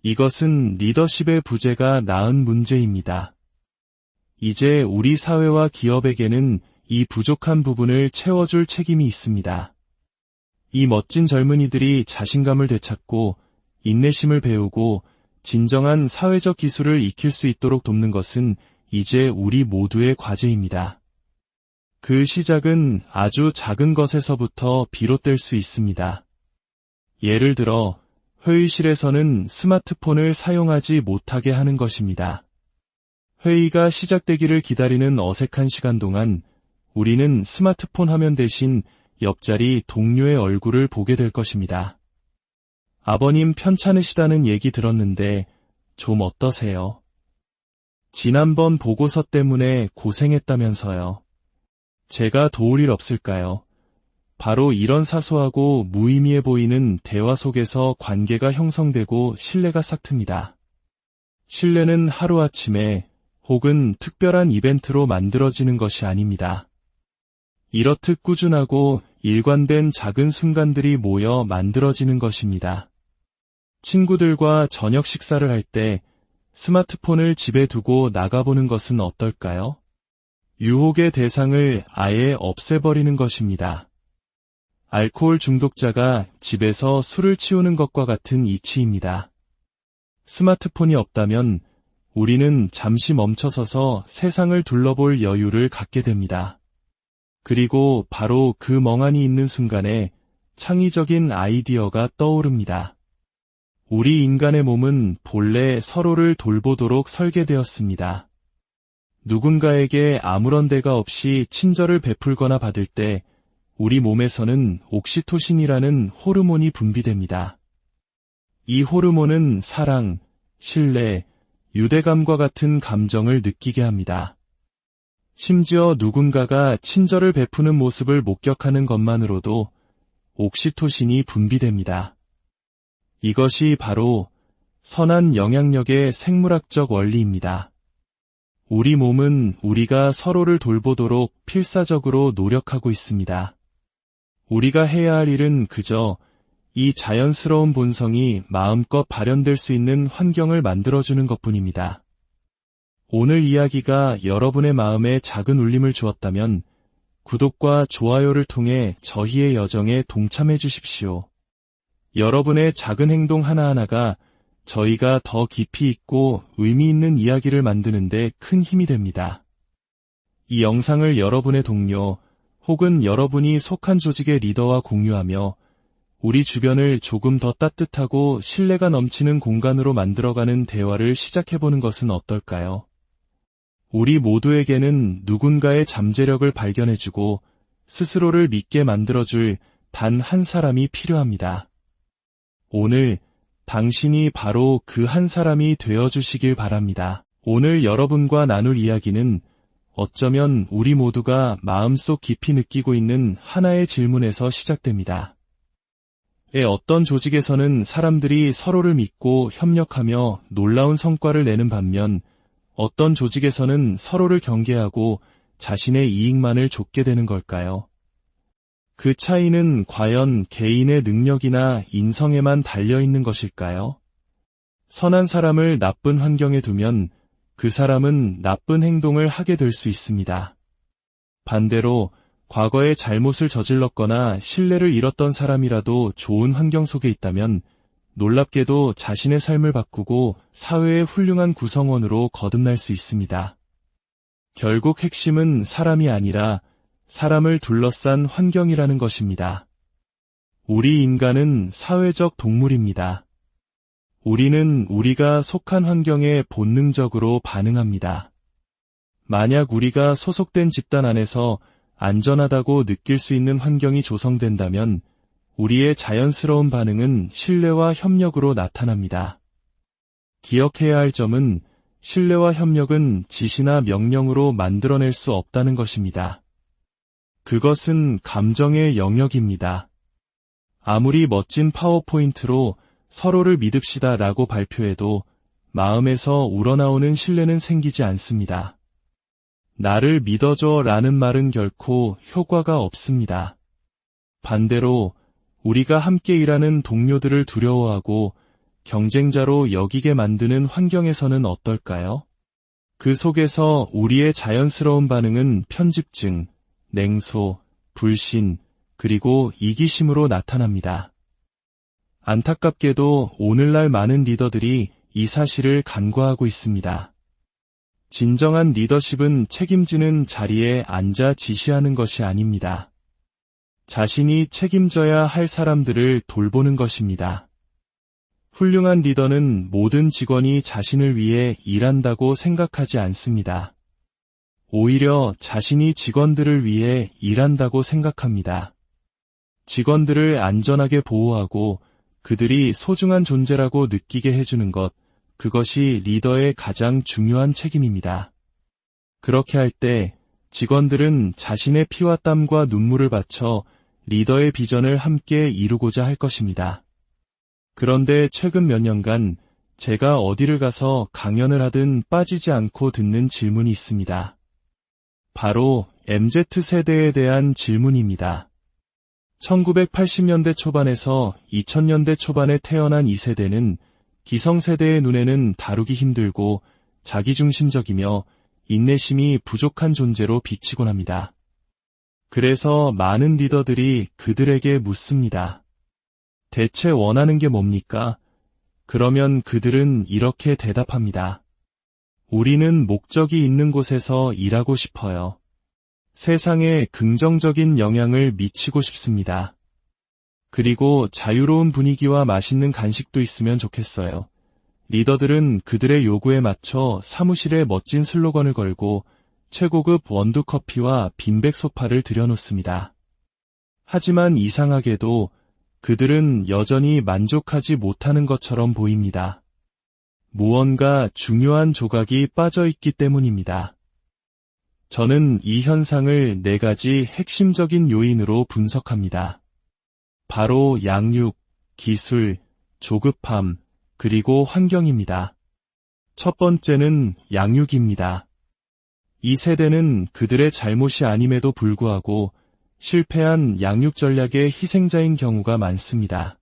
Speaker 1: 이것은 리더십의 부재가 낳은 문제입니다. 이제 우리 사회와 기업에게는 이 부족한 부분을 채워줄 책임이 있습니다. 이 멋진 젊은이들이 자신감을 되찾고 인내심을 배우고 진정한 사회적 기술을 익힐 수 있도록 돕는 것은 이제 우리 모두의 과제입니다. 그 시작은 아주 작은 것에서부터 비롯될 수 있습니다. 예를 들어 회의실에서는 스마트폰을 사용하지 못하게 하는 것입니다. 회의가 시작되기를 기다리는 어색한 시간 동안 우리는 스마트폰 화면 대신 옆자리 동료의 얼굴을 보게 될 것입니다. 아버님 편찮으시다는 얘기 들었는데 좀 어떠세요? 지난번 보고서 때문에 고생했다면서요. 제가 도울 일 없을까요? 바로 이런 사소하고 무의미해 보이는 대화 속에서 관계가 형성되고 신뢰가 싹틉니다. 신뢰는 하루아침에 혹은 특별한 이벤트로 만들어지는 것이 아닙니다. 이렇듯 꾸준하고 일관된 작은 순간들이 모여 만들어지는 것입니다. 친구들과 저녁 식사를 할 때 스마트폰을 집에 두고 나가보는 것은 어떨까요? 유혹의 대상을 아예 없애버리는 것입니다. 알코올 중독자가 집에서 술을 치우는 것과 같은 이치입니다. 스마트폰이 없다면 우리는 잠시 멈춰서서 세상을 둘러볼 여유를 갖게 됩니다. 그리고 바로 그 멍하니 있는 순간에 창의적인 아이디어가 떠오릅니다. 우리 인간의 몸은 본래 서로를 돌보도록 설계되었습니다. 누군가에게 아무런 대가 없이 친절을 베풀거나 받을 때 우리 몸에서는 옥시토신이라는 호르몬이 분비됩니다. 이 호르몬은 사랑, 신뢰, 유대감과 같은 감정을 느끼게 합니다. 심지어 누군가가 친절을 베푸는 모습을 목격하는 것만으로도 옥시토신이 분비됩니다. 이것이 바로 선한 영향력의 생물학적 원리입니다. 우리 몸은 우리가 서로를 돌보도록 필사적으로 노력하고 있습니다. 우리가 해야 할 일은 그저 이 자연스러운 본성이 마음껏 발현될 수 있는 환경을 만들어주는 것뿐입니다. 오늘 이야기가 여러분의 마음에 작은 울림을 주었다면 구독과 좋아요를 통해 저희의 여정에 동참해 주십시오. 여러분의 작은 행동 하나하나가 저희가 더 깊이 있고 의미 있는 이야기를 만드는 데 큰 힘이 됩니다. 이 영상을 여러분의 동료 혹은 여러분이 속한 조직의 리더와 공유하며 우리 주변을 조금 더 따뜻하고 신뢰가 넘치는 공간으로 만들어가는 대화를 시작해보는 것은 어떨까요? 우리 모두에게는 누군가의 잠재력을 발견해주고 스스로를 믿게 만들어줄 단 한 사람이 필요합니다. 오늘 당신이 바로 그 한 사람이 되어주시길 바랍니다. 오늘 여러분과 나눌 이야기는 어쩌면 우리 모두가 마음속 깊이 느끼고 있는 하나의 질문에서 시작됩니다. 어떤 조직에서는 사람들이 서로를 믿고 협력하며 놀라운 성과를 내는 반면 어떤 조직에서는 서로를 경계하고 자신의 이익만을 좇게 되는 걸까요? 그 차이는 과연 개인의 능력이나 인성에만 달려있는 것일까요? 선한 사람을 나쁜 환경에 두면 그 사람은 나쁜 행동을 하게 될 수 있습니다. 반대로 과거에 잘못을 저질렀거나 신뢰를 잃었던 사람이라도 좋은 환경 속에 있다면 놀랍게도 자신의 삶을 바꾸고 사회의 훌륭한 구성원으로 거듭날 수 있습니다. 결국 핵심은 사람이 아니라 사람을 둘러싼 환경이라는 것입니다. 우리 인간은 사회적 동물입니다. 우리는 우리가 속한 환경에 본능적으로 반응합니다. 만약 우리가 소속된 집단 안에서 안전하다고 느낄 수 있는 환경이 조성된다면 우리의 자연스러운 반응은 신뢰와 협력으로 나타납니다. 기억해야 할 점은 신뢰와 협력은 지시나 명령으로 만들어낼 수 없다는 것입니다. 그것은 감정의 영역입니다. 아무리 멋진 파워포인트로 서로를 믿읍시다 라고 발표해도 마음에서 우러나오는 신뢰는 생기지 않습니다. 나를 믿어줘 라는 말은 결코 효과가 없습니다. 반대로 우리가 함께 일하는 동료들을 두려워하고 경쟁자로 여기게 만드는 환경에서는 어떨까요? 그 속에서 우리의 자연스러운 반응은 편집증, 냉소, 불신, 그리고 이기심으로 나타납니다. 안타깝게도 오늘날 많은 리더들이 이 사실을 간과하고 있습니다. 진정한 리더십은 책임지는 자리에 앉아 지시하는 것이 아닙니다. 자신이 책임져야 할 사람들을 돌보는 것입니다. 훌륭한 리더는 모든 직원이 자신을 위해 일한다고 생각하지 않습니다. 오히려 자신이 직원들을 위해 일한다고 생각합니다. 직원들을 안전하게 보호하고 그들이 소중한 존재라고 느끼게 해주는 것, 그것이 리더의 가장 중요한 책임입니다. 그렇게 할 때 직원들은 자신의 피와 땀과 눈물을 바쳐 리더의 비전을 함께 이루고자 할 것입니다. 그런데 최근 몇 년간 제가 어디를 가서 강연을 하든 빠지지 않고 듣는 질문이 있습니다. 바로 MZ세대에 대한 질문입니다. 1980년대 초반에서 2000년대 초반에 태어난 이 세대는 기성세대의 눈에는 다루기 힘들고 자기중심적이며 인내심이 부족한 존재로 비치곤 합니다. 그래서 많은 리더들이 그들에게 묻습니다. 대체 원하는 게 뭡니까? 그러면 그들은 이렇게 대답합니다. 우리는 목적이 있는 곳에서 일하고 싶어요. 세상에 긍정적인 영향을 미치고 싶습니다. 그리고 자유로운 분위기와 맛있는 간식도 있으면 좋겠어요. 리더들은 그들의 요구에 맞춰 사무실에 멋진 슬로건을 걸고 최고급 원두커피와 빈백 소파를 들여놓습니다. 하지만 이상하게도 그들은 여전히 만족하지 못하는 것처럼 보입니다. 무언가 중요한 조각이 빠져있기 때문입니다. 저는 이 현상을 4가지 핵심적인 요인으로 분석합니다. 바로 양육, 기술, 조급함, 그리고 환경입니다. 첫 번째는 양육입니다. 이 세대는 그들의 잘못이 아님에도 불구하고 실패한 양육 전략의 희생자인 경우가 많습니다.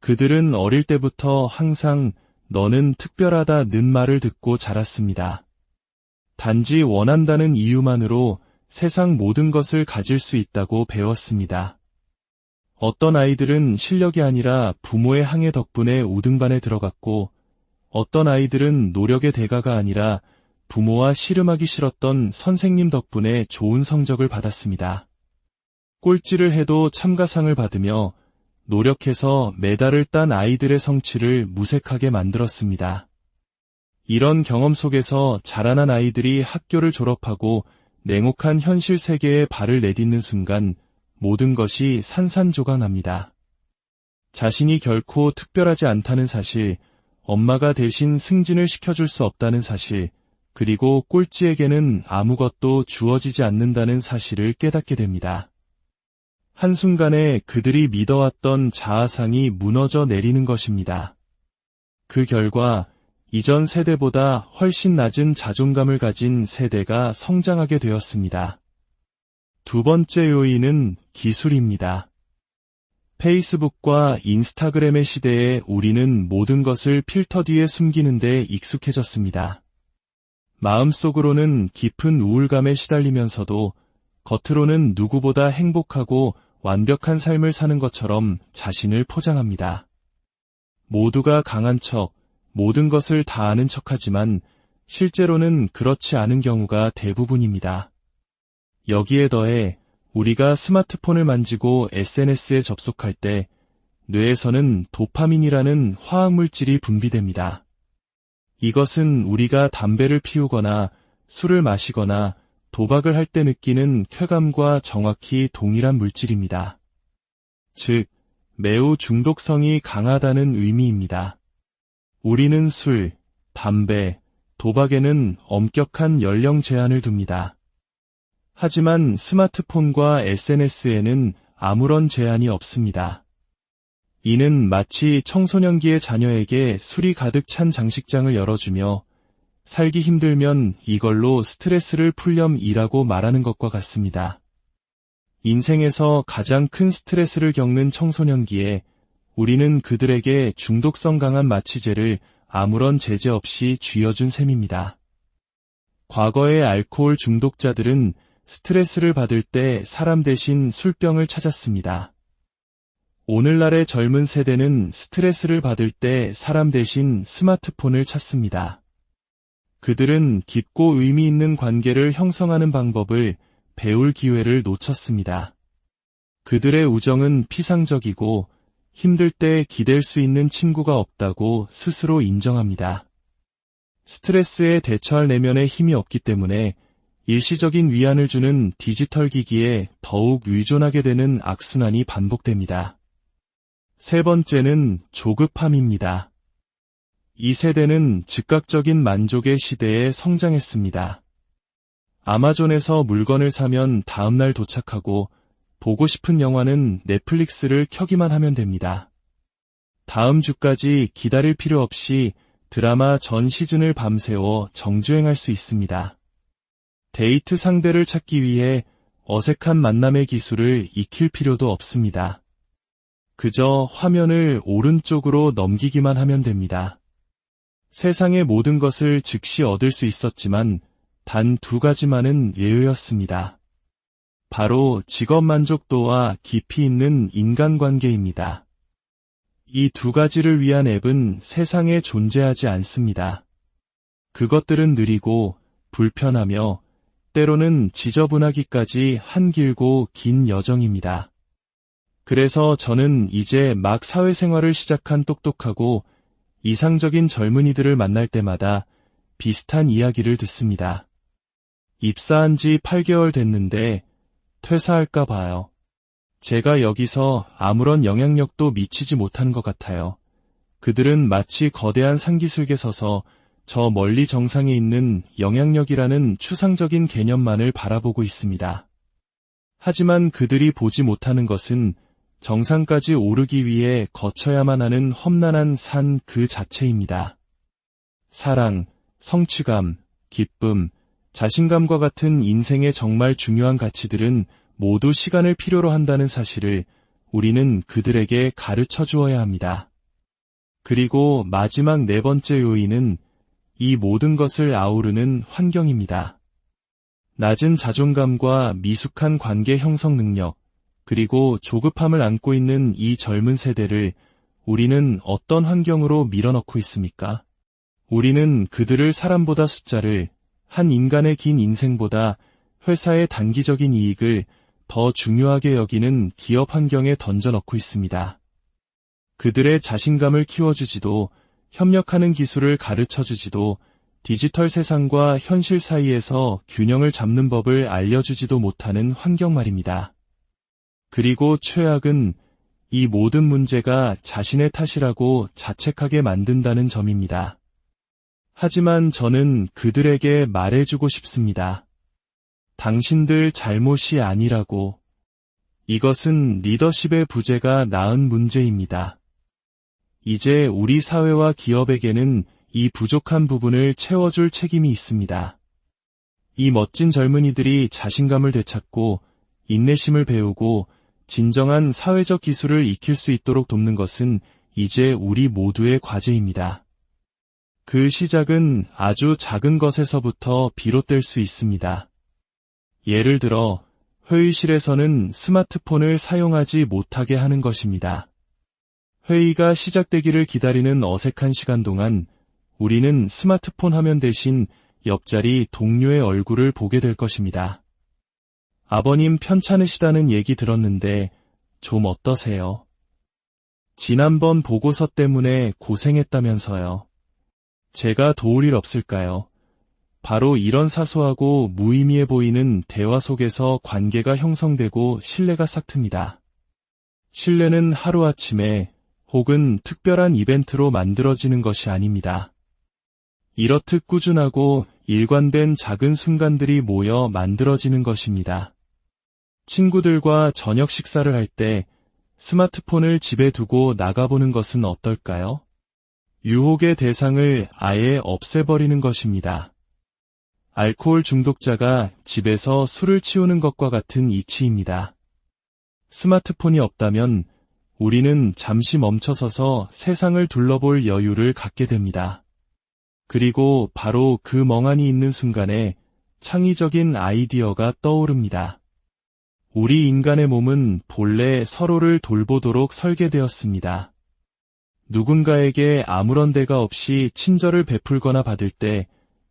Speaker 1: 그들은 어릴 때부터 항상 너는 특별하다는 말을 듣고 자랐습니다. 단지 원한다는 이유만으로 세상 모든 것을 가질 수 있다고 배웠습니다. 어떤 아이들은 실력이 아니라 부모의 항해 덕분에 5등반에 들어갔고, 어떤 아이들은 노력의 대가가 아니라 부모와 씨름하기 싫었던 선생님 덕분에 좋은 성적을 받았습니다. 꼴찌를 해도 참가상을 받으며 노력해서 메달을 딴 아이들의 성취를 무색하게 만들었습니다. 이런 경험 속에서 자라난 아이들이 학교를 졸업하고 냉혹한 현실 세계에 발을 내딛는 순간 모든 것이 산산조각납니다. 자신이 결코 특별하지 않다는 사실, 엄마가 대신 승진을 시켜줄 수 없다는 사실, 그리고 꼴찌에게는 아무것도 주어지지 않는다는 사실을 깨닫게 됩니다. 한순간에 그들이 믿어왔던 자아상이 무너져 내리는 것입니다. 그 결과 이전 세대보다 훨씬 낮은 자존감을 가진 세대가 성장하게 되었습니다. 두 번째 요인은 기술입니다. 페이스북과 인스타그램의 시대에 우리는 모든 것을 필터 뒤에 숨기는 데 익숙해졌습니다. 마음속으로는 깊은 우울감에 시달리면서도 겉으로는 누구보다 행복하고 완벽한 삶을 사는 것처럼 자신을 포장합니다. 모두가 강한 척, 모든 것을 다 아는 척하지만 실제로는 그렇지 않은 경우가 대부분입니다. 여기에 더해 우리가 스마트폰을 만지고 SNS에 접속할 때 뇌에서는 도파민이라는 화학물질이 분비됩니다. 이것은 우리가 담배를 피우거나 술을 마시거나 도박을 할 때 느끼는 쾌감과 정확히 동일한 물질입니다. 즉, 매우 중독성이 강하다는 의미입니다. 우리는 술, 담배, 도박에는 엄격한 연령 제한을 둡니다. 하지만 스마트폰과 SNS에는 아무런 제한이 없습니다. 이는 마치 청소년기의 자녀에게 술이 가득 찬 장식장을 열어주며 살기 힘들면 이걸로 스트레스를 풀렴이라고 말하는 것과 같습니다. 인생에서 가장 큰 스트레스를 겪는 청소년기에 우리는 그들에게 중독성 강한 마취제를 아무런 제재 없이 쥐어준 셈입니다. 과거의 알코올 중독자들은 스트레스를 받을 때 사람 대신 술병을 찾았습니다. 오늘날의 젊은 세대는 스트레스를 받을 때 사람 대신 스마트폰을 찾습니다. 그들은 깊고 의미 있는 관계를 형성하는 방법을 배울 기회를 놓쳤습니다. 그들의 우정은 피상적이고 힘들 때 기댈 수 있는 친구가 없다고 스스로 인정합니다. 스트레스에 대처할 내면의 힘이 없기 때문에 일시적인 위안을 주는 디지털 기기에 더욱 의존하게 되는 악순환이 반복됩니다. 세 번째는 조급함입니다. 이 세대는 즉각적인 만족의 시대에 성장했습니다. 아마존에서 물건을 사면 다음날 도착하고 보고 싶은 영화는 넷플릭스를 켜기만 하면 됩니다. 다음 주까지 기다릴 필요 없이 드라마 전 시즌을 밤새워 정주행할 수 있습니다. 데이트 상대를 찾기 위해 어색한 만남의 기술을 익힐 필요도 없습니다. 그저 화면을 오른쪽으로 넘기기만 하면 됩니다. 세상의 모든 것을 즉시 얻을 수 있었지만 단 2가지만은 예외였습니다. 바로 직업 만족도와 깊이 있는 인간관계입니다. 이 2가지를 위한 앱은 세상에 존재하지 않습니다. 그것들은 느리고 불편하며 때로는 지저분하기까지 한 길고 긴 여정입니다. 그래서 저는 이제 막 사회생활을 시작한 똑똑하고 이상적인 젊은이들을 만날 때마다 비슷한 이야기를 듣습니다. 입사한 지 8개월 됐는데 퇴사할까 봐요. 제가 여기서 아무런 영향력도 미치지 못하는 것 같아요. 그들은 마치 거대한 산기슭에 서서 저 멀리 정상에 있는 영향력이라는 추상적인 개념만을 바라보고 있습니다. 하지만 그들이 보지 못하는 것은 정상까지 오르기 위해 거쳐야만 하는 험난한 산 그 자체입니다. 사랑, 성취감, 기쁨, 자신감과 같은 인생의 정말 중요한 가치들은 모두 시간을 필요로 한다는 사실을 우리는 그들에게 가르쳐 주어야 합니다. 그리고 마지막 4번째 요인은 이 모든 것을 아우르는 환경입니다. 낮은 자존감과 미숙한 관계 형성 능력, 그리고 조급함을 안고 있는 이 젊은 세대를 우리는 어떤 환경으로 밀어넣고 있습니까? 우리는 그들을 사람보다 숫자를, 한 인간의 긴 인생보다 회사의 단기적인 이익을 더 중요하게 여기는 기업 환경에 던져넣고 있습니다. 그들의 자신감을 키워주지도, 협력하는 기술을 가르쳐주지도, 디지털 세상과 현실 사이에서 균형을 잡는 법을 알려주지도 못하는 환경 말입니다. 그리고 최악은 이 모든 문제가 자신의 탓이라고 자책하게 만든다는 점입니다. 하지만 저는 그들에게 말해주고 싶습니다. 당신들 잘못이 아니라고. 이것은 리더십의 부재가 낳은 문제입니다. 이제 우리 사회와 기업에게는 이 부족한 부분을 채워줄 책임이 있습니다. 이 멋진 젊은이들이 자신감을 되찾고 인내심을 배우고 진정한 사회적 기술을 익힐 수 있도록 돕는 것은 이제 우리 모두의 과제입니다. 그 시작은 아주 작은 것에서부터 비롯될 수 있습니다. 예를 들어 회의실에서는 스마트폰을 사용하지 못하게 하는 것입니다. 회의가 시작되기를 기다리는 어색한 시간 동안 우리는 스마트폰 화면 대신 옆자리 동료의 얼굴을 보게 될 것입니다. 아버님 편찮으시다는 얘기 들었는데 좀 어떠세요? 지난번 보고서 때문에 고생했다면서요. 제가 도울 일 없을까요? 바로 이런 사소하고 무의미해 보이는 대화 속에서 관계가 형성되고 신뢰가 싹틉니다. 신뢰는 하루아침에 혹은 특별한 이벤트로 만들어지는 것이 아닙니다. 이렇듯 꾸준하고 일관된 작은 순간들이 모여 만들어지는 것입니다. 친구들과 저녁 식사를 할 때 스마트폰을 집에 두고 나가보는 것은 어떨까요? 유혹의 대상을 아예 없애버리는 것입니다. 알코올 중독자가 집에서 술을 치우는 것과 같은 이치입니다. 스마트폰이 없다면 우리는 잠시 멈춰서서 세상을 둘러볼 여유를 갖게 됩니다. 그리고 바로 그 멍하니 있는 순간에 창의적인 아이디어가 떠오릅니다. 우리 인간의 몸은 본래 서로를 돌보도록 설계되었습니다. 누군가에게 아무런 대가 없이 친절을 베풀거나 받을 때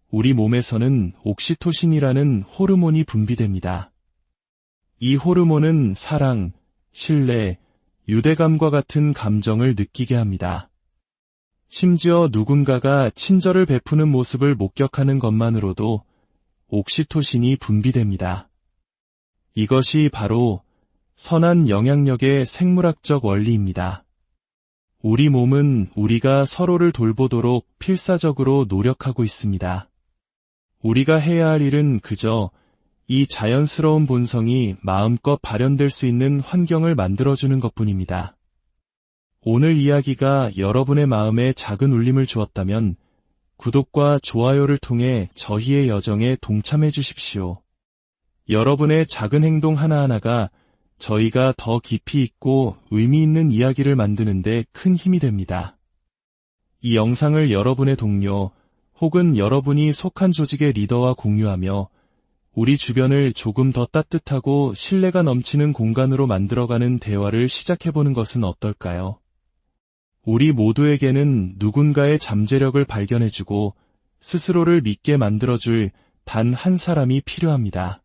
Speaker 1: 우리 몸에서는 옥시토신이라는 호르몬이 분비됩니다. 이 호르몬은 사랑, 신뢰, 유대감과 같은 감정을 느끼게 합니다. 심지어 누군가가 친절을 베푸는 모습을 목격하는 것만으로도 옥시토신이 분비됩니다. 이것이 바로 선한 영향력의 생물학적 원리입니다. 우리 몸은 우리가 서로를 돌보도록 필사적으로 노력하고 있습니다. 우리가 해야 할 일은 그저 이 자연스러운 본성이 마음껏 발현될 수 있는 환경을 만들어주는 것뿐입니다. 오늘 이야기가 여러분의 마음에 작은 울림을 주었다면 구독과 좋아요를 통해 저희의 여정에 동참해 주십시오. 여러분의 작은 행동 하나하나가 저희가 더 깊이 있고 의미 있는 이야기를 만드는 데 큰 힘이 됩니다. 이 영상을 여러분의 동료 혹은 여러분이 속한 조직의 리더와 공유하며 우리 주변을 조금 더 따뜻하고 신뢰가 넘치는 공간으로 만들어가는 대화를 시작해보는 것은 어떨까요? 우리 모두에게는 누군가의 잠재력을 발견해주고 스스로를 믿게 만들어줄 단 한 사람이 필요합니다.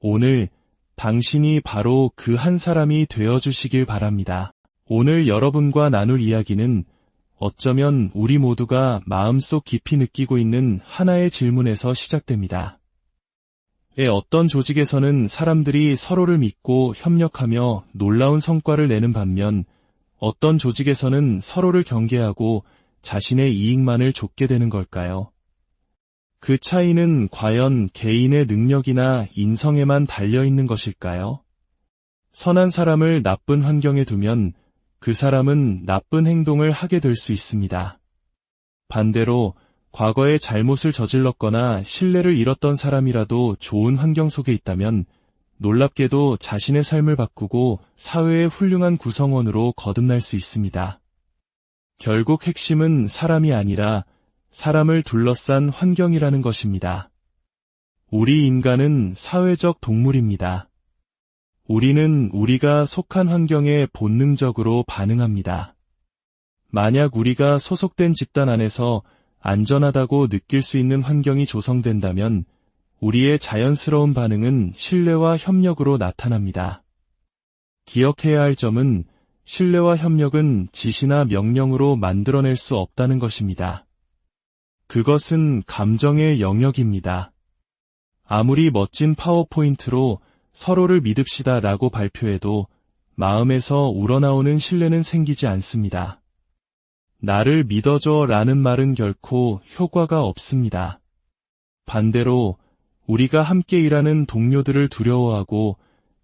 Speaker 1: 오늘 당신이 바로 그 한 사람이 되어주시길 바랍니다. 오늘 여러분과 나눌 이야기는 어쩌면 우리 모두가 마음속 깊이 느끼고 있는 하나의 질문에서 시작됩니다. 어떤 조직에서는 사람들이 서로를 믿고 협력하며 놀라운 성과를 내는 반면 어떤 조직에서는 서로를 경계하고 자신의 이익만을 좇게 되는 걸까요? 그 차이는 과연 개인의 능력이나 인성에만 달려있는 것일까요? 선한 사람을 나쁜 환경에 두면 그 사람은 나쁜 행동을 하게 될 수 있습니다. 반대로 과거에 잘못을 저질렀거나 신뢰를 잃었던 사람이라도 좋은 환경 속에 있다면 놀랍게도 자신의 삶을 바꾸고 사회의 훌륭한 구성원으로 거듭날 수 있습니다. 결국 핵심은 사람이 아니라 사람을 둘러싼 환경이라는 것입니다. 우리 인간은 사회적 동물입니다. 우리는 우리가 속한 환경에 본능적으로 반응합니다. 만약 우리가 소속된 집단 안에서 안전하다고 느낄 수 있는 환경이 조성된다면 우리의 자연스러운 반응은 신뢰와 협력으로 나타납니다. 기억해야 할 점은 신뢰와 협력은 지시나 명령으로 만들어낼 수 없다는 것입니다. 그것은 감정의 영역입니다. 아무리 멋진 파워포인트로 서로를 믿읍시다 라고 발표해도 마음에서 우러나오는 신뢰는 생기지 않습니다. 나를 믿어줘 라는 말은 결코 효과가 없습니다. 반대로 우리가 함께 일하는 동료들을 두려워하고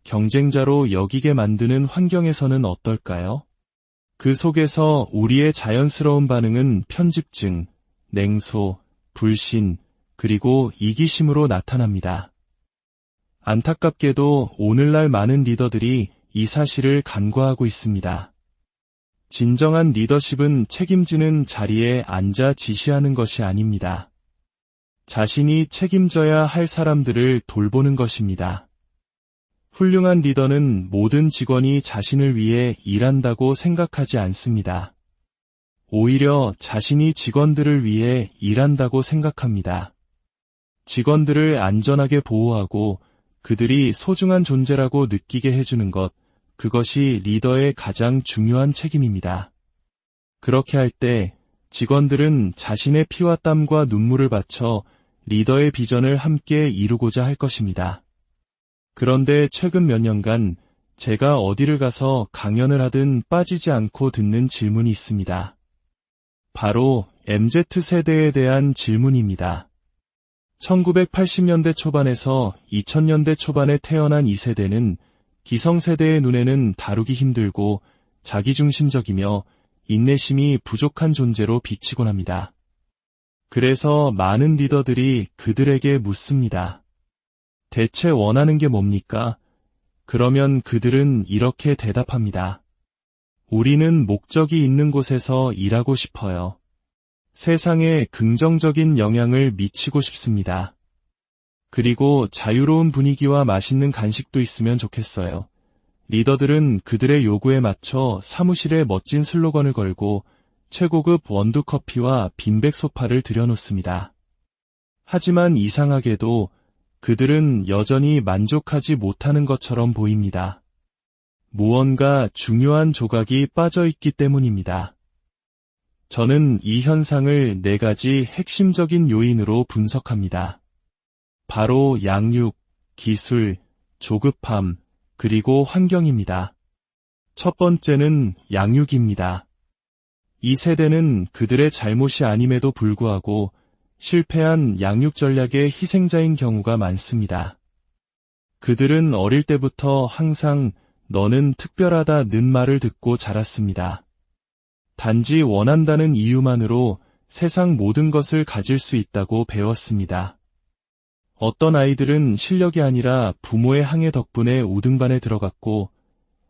Speaker 1: 경쟁자로 여기게 만드는 환경에서는 어떨까요? 그 속에서 우리의 자연스러운 반응은 편집증, 냉소, 불신, 그리고 이기심으로 나타납니다. 안타깝게도 오늘날 많은 리더들이 이 사실을 간과하고 있습니다. 진정한 리더십은 책임지는 자리에 앉아 지시하는 것이 아닙니다. 자신이 책임져야 할 사람들을 돌보는 것입니다. 훌륭한 리더는 모든 직원이 자신을 위해 일한다고 생각하지 않습니다. 오히려 자신이 직원들을 위해 일한다고 생각합니다. 직원들을 안전하게 보호하고 그들이 소중한 존재라고 느끼게 해주는 것, 그것이 리더의 가장 중요한 책임입니다. 그렇게 할 때 직원들은 자신의 피와 땀과 눈물을 바쳐 리더의 비전을 함께 이루고자 할 것입니다. 그런데 최근 몇 년간 제가 어디를 가서 강연을 하든 빠지지 않고 듣는 질문이 있습니다. 바로 MZ세대에 대한 질문입니다. 1980년대 초반에서 2000년대 초반에 태어난 이 세대는 기성세대의 눈에는 다루기 힘들고 자기중심적이며 인내심이 부족한 존재로 비치곤 합니다. 그래서 많은 리더들이 그들에게 묻습니다. 대체 원하는 게 뭡니까? 그러면 그들은 이렇게 대답합니다. 우리는 목적이 있는 곳에서 일하고 싶어요. 세상에 긍정적인 영향을 미치고 싶습니다. 그리고 자유로운 분위기와 맛있는 간식도 있으면 좋겠어요. 리더들은 그들의 요구에 맞춰 사무실에 멋진 슬로건을 걸고 최고급 원두커피와 빈백 소파를 들여놓습니다. 하지만 이상하게도 그들은 여전히 만족하지 못하는 것처럼 보입니다. 무언가 중요한 조각이 빠져있기 때문입니다. 저는 이 현상을 4가지 핵심적인 요인으로 분석합니다. 바로 양육, 기술, 조급함, 그리고 환경입니다. 첫 번째는 양육입니다. 이 세대는 그들의 잘못이 아님에도 불구하고 실패한 양육 전략의 희생자인 경우가 많습니다. 그들은 어릴 때부터 항상 너는 특별하다는 말을 듣고 자랐습니다. 단지 원한다는 이유만으로 세상 모든 것을 가질 수 있다고 배웠습니다. 어떤 아이들은 실력이 아니라 부모의 항해 덕분에 우등반에 들어갔고,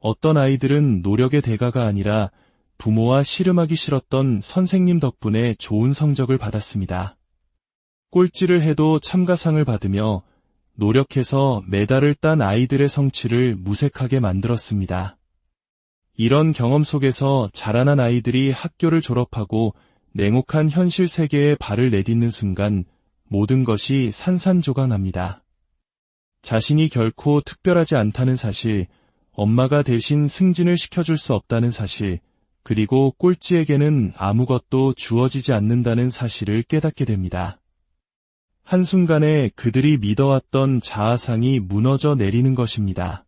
Speaker 1: 어떤 아이들은 노력의 대가가 아니라 부모와 씨름하기 싫었던 선생님 덕분에 좋은 성적을 받았습니다. 꼴찌를 해도 참가상을 받으며 노력해서 메달을 딴 아이들의 성취를 무색하게 만들었습니다. 이런 경험 속에서 자라난 아이들이 학교를 졸업하고 냉혹한 현실 세계에 발을 내딛는 순간 모든 것이 산산조각납니다. 자신이 결코 특별하지 않다는 사실, 엄마가 대신 승진을 시켜줄 수 없다는 사실, 그리고 꼴찌에게는 아무것도 주어지지 않는다는 사실을 깨닫게 됩니다. 한순간에 그들이 믿어왔던 자아상이 무너져 내리는 것입니다.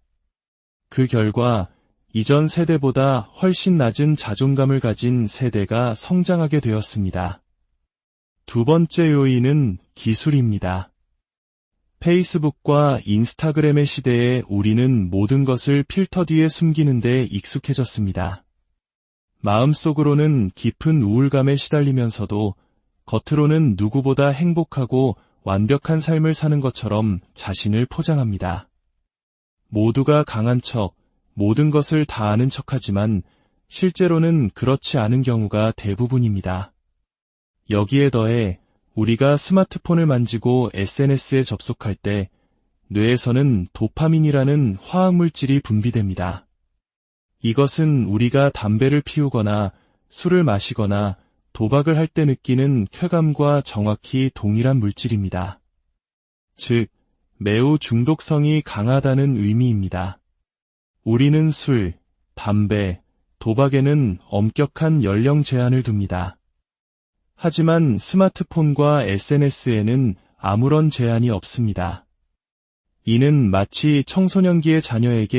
Speaker 1: 그 결과 이전 세대보다 훨씬 낮은 자존감을 가진 세대가 성장하게 되었습니다. 두 번째 요인은 기술입니다. 페이스북과 인스타그램의 시대에 우리는 모든 것을 필터 뒤에 숨기는 데 익숙해졌습니다. 마음속으로는 깊은 우울감에 시달리면서도 겉으로는 누구보다 행복하고 완벽한 삶을 사는 것처럼 자신을 포장합니다. 모두가 강한 척, 모든 것을 다 아는 척하지만 실제로는 그렇지 않은 경우가 대부분입니다. 여기에 더해 우리가 스마트폰을 만지고 SNS에 접속할 때 뇌에서는 도파민이라는 화학물질이 분비됩니다. 이것은 우리가 담배를 피우거나 술을 마시거나 도박을 할 때 느끼는 쾌감과 정확히 동일한 물질입니다. 즉, 매우 중독성이 강하다는 의미입니다. 우리는 술, 담배, 도박에는 엄격한 연령 제한을 둡니다. 하지만 스마트폰과 SNS에는 아무런 제한이 없습니다. 이는 마치 청소년기의 자녀에게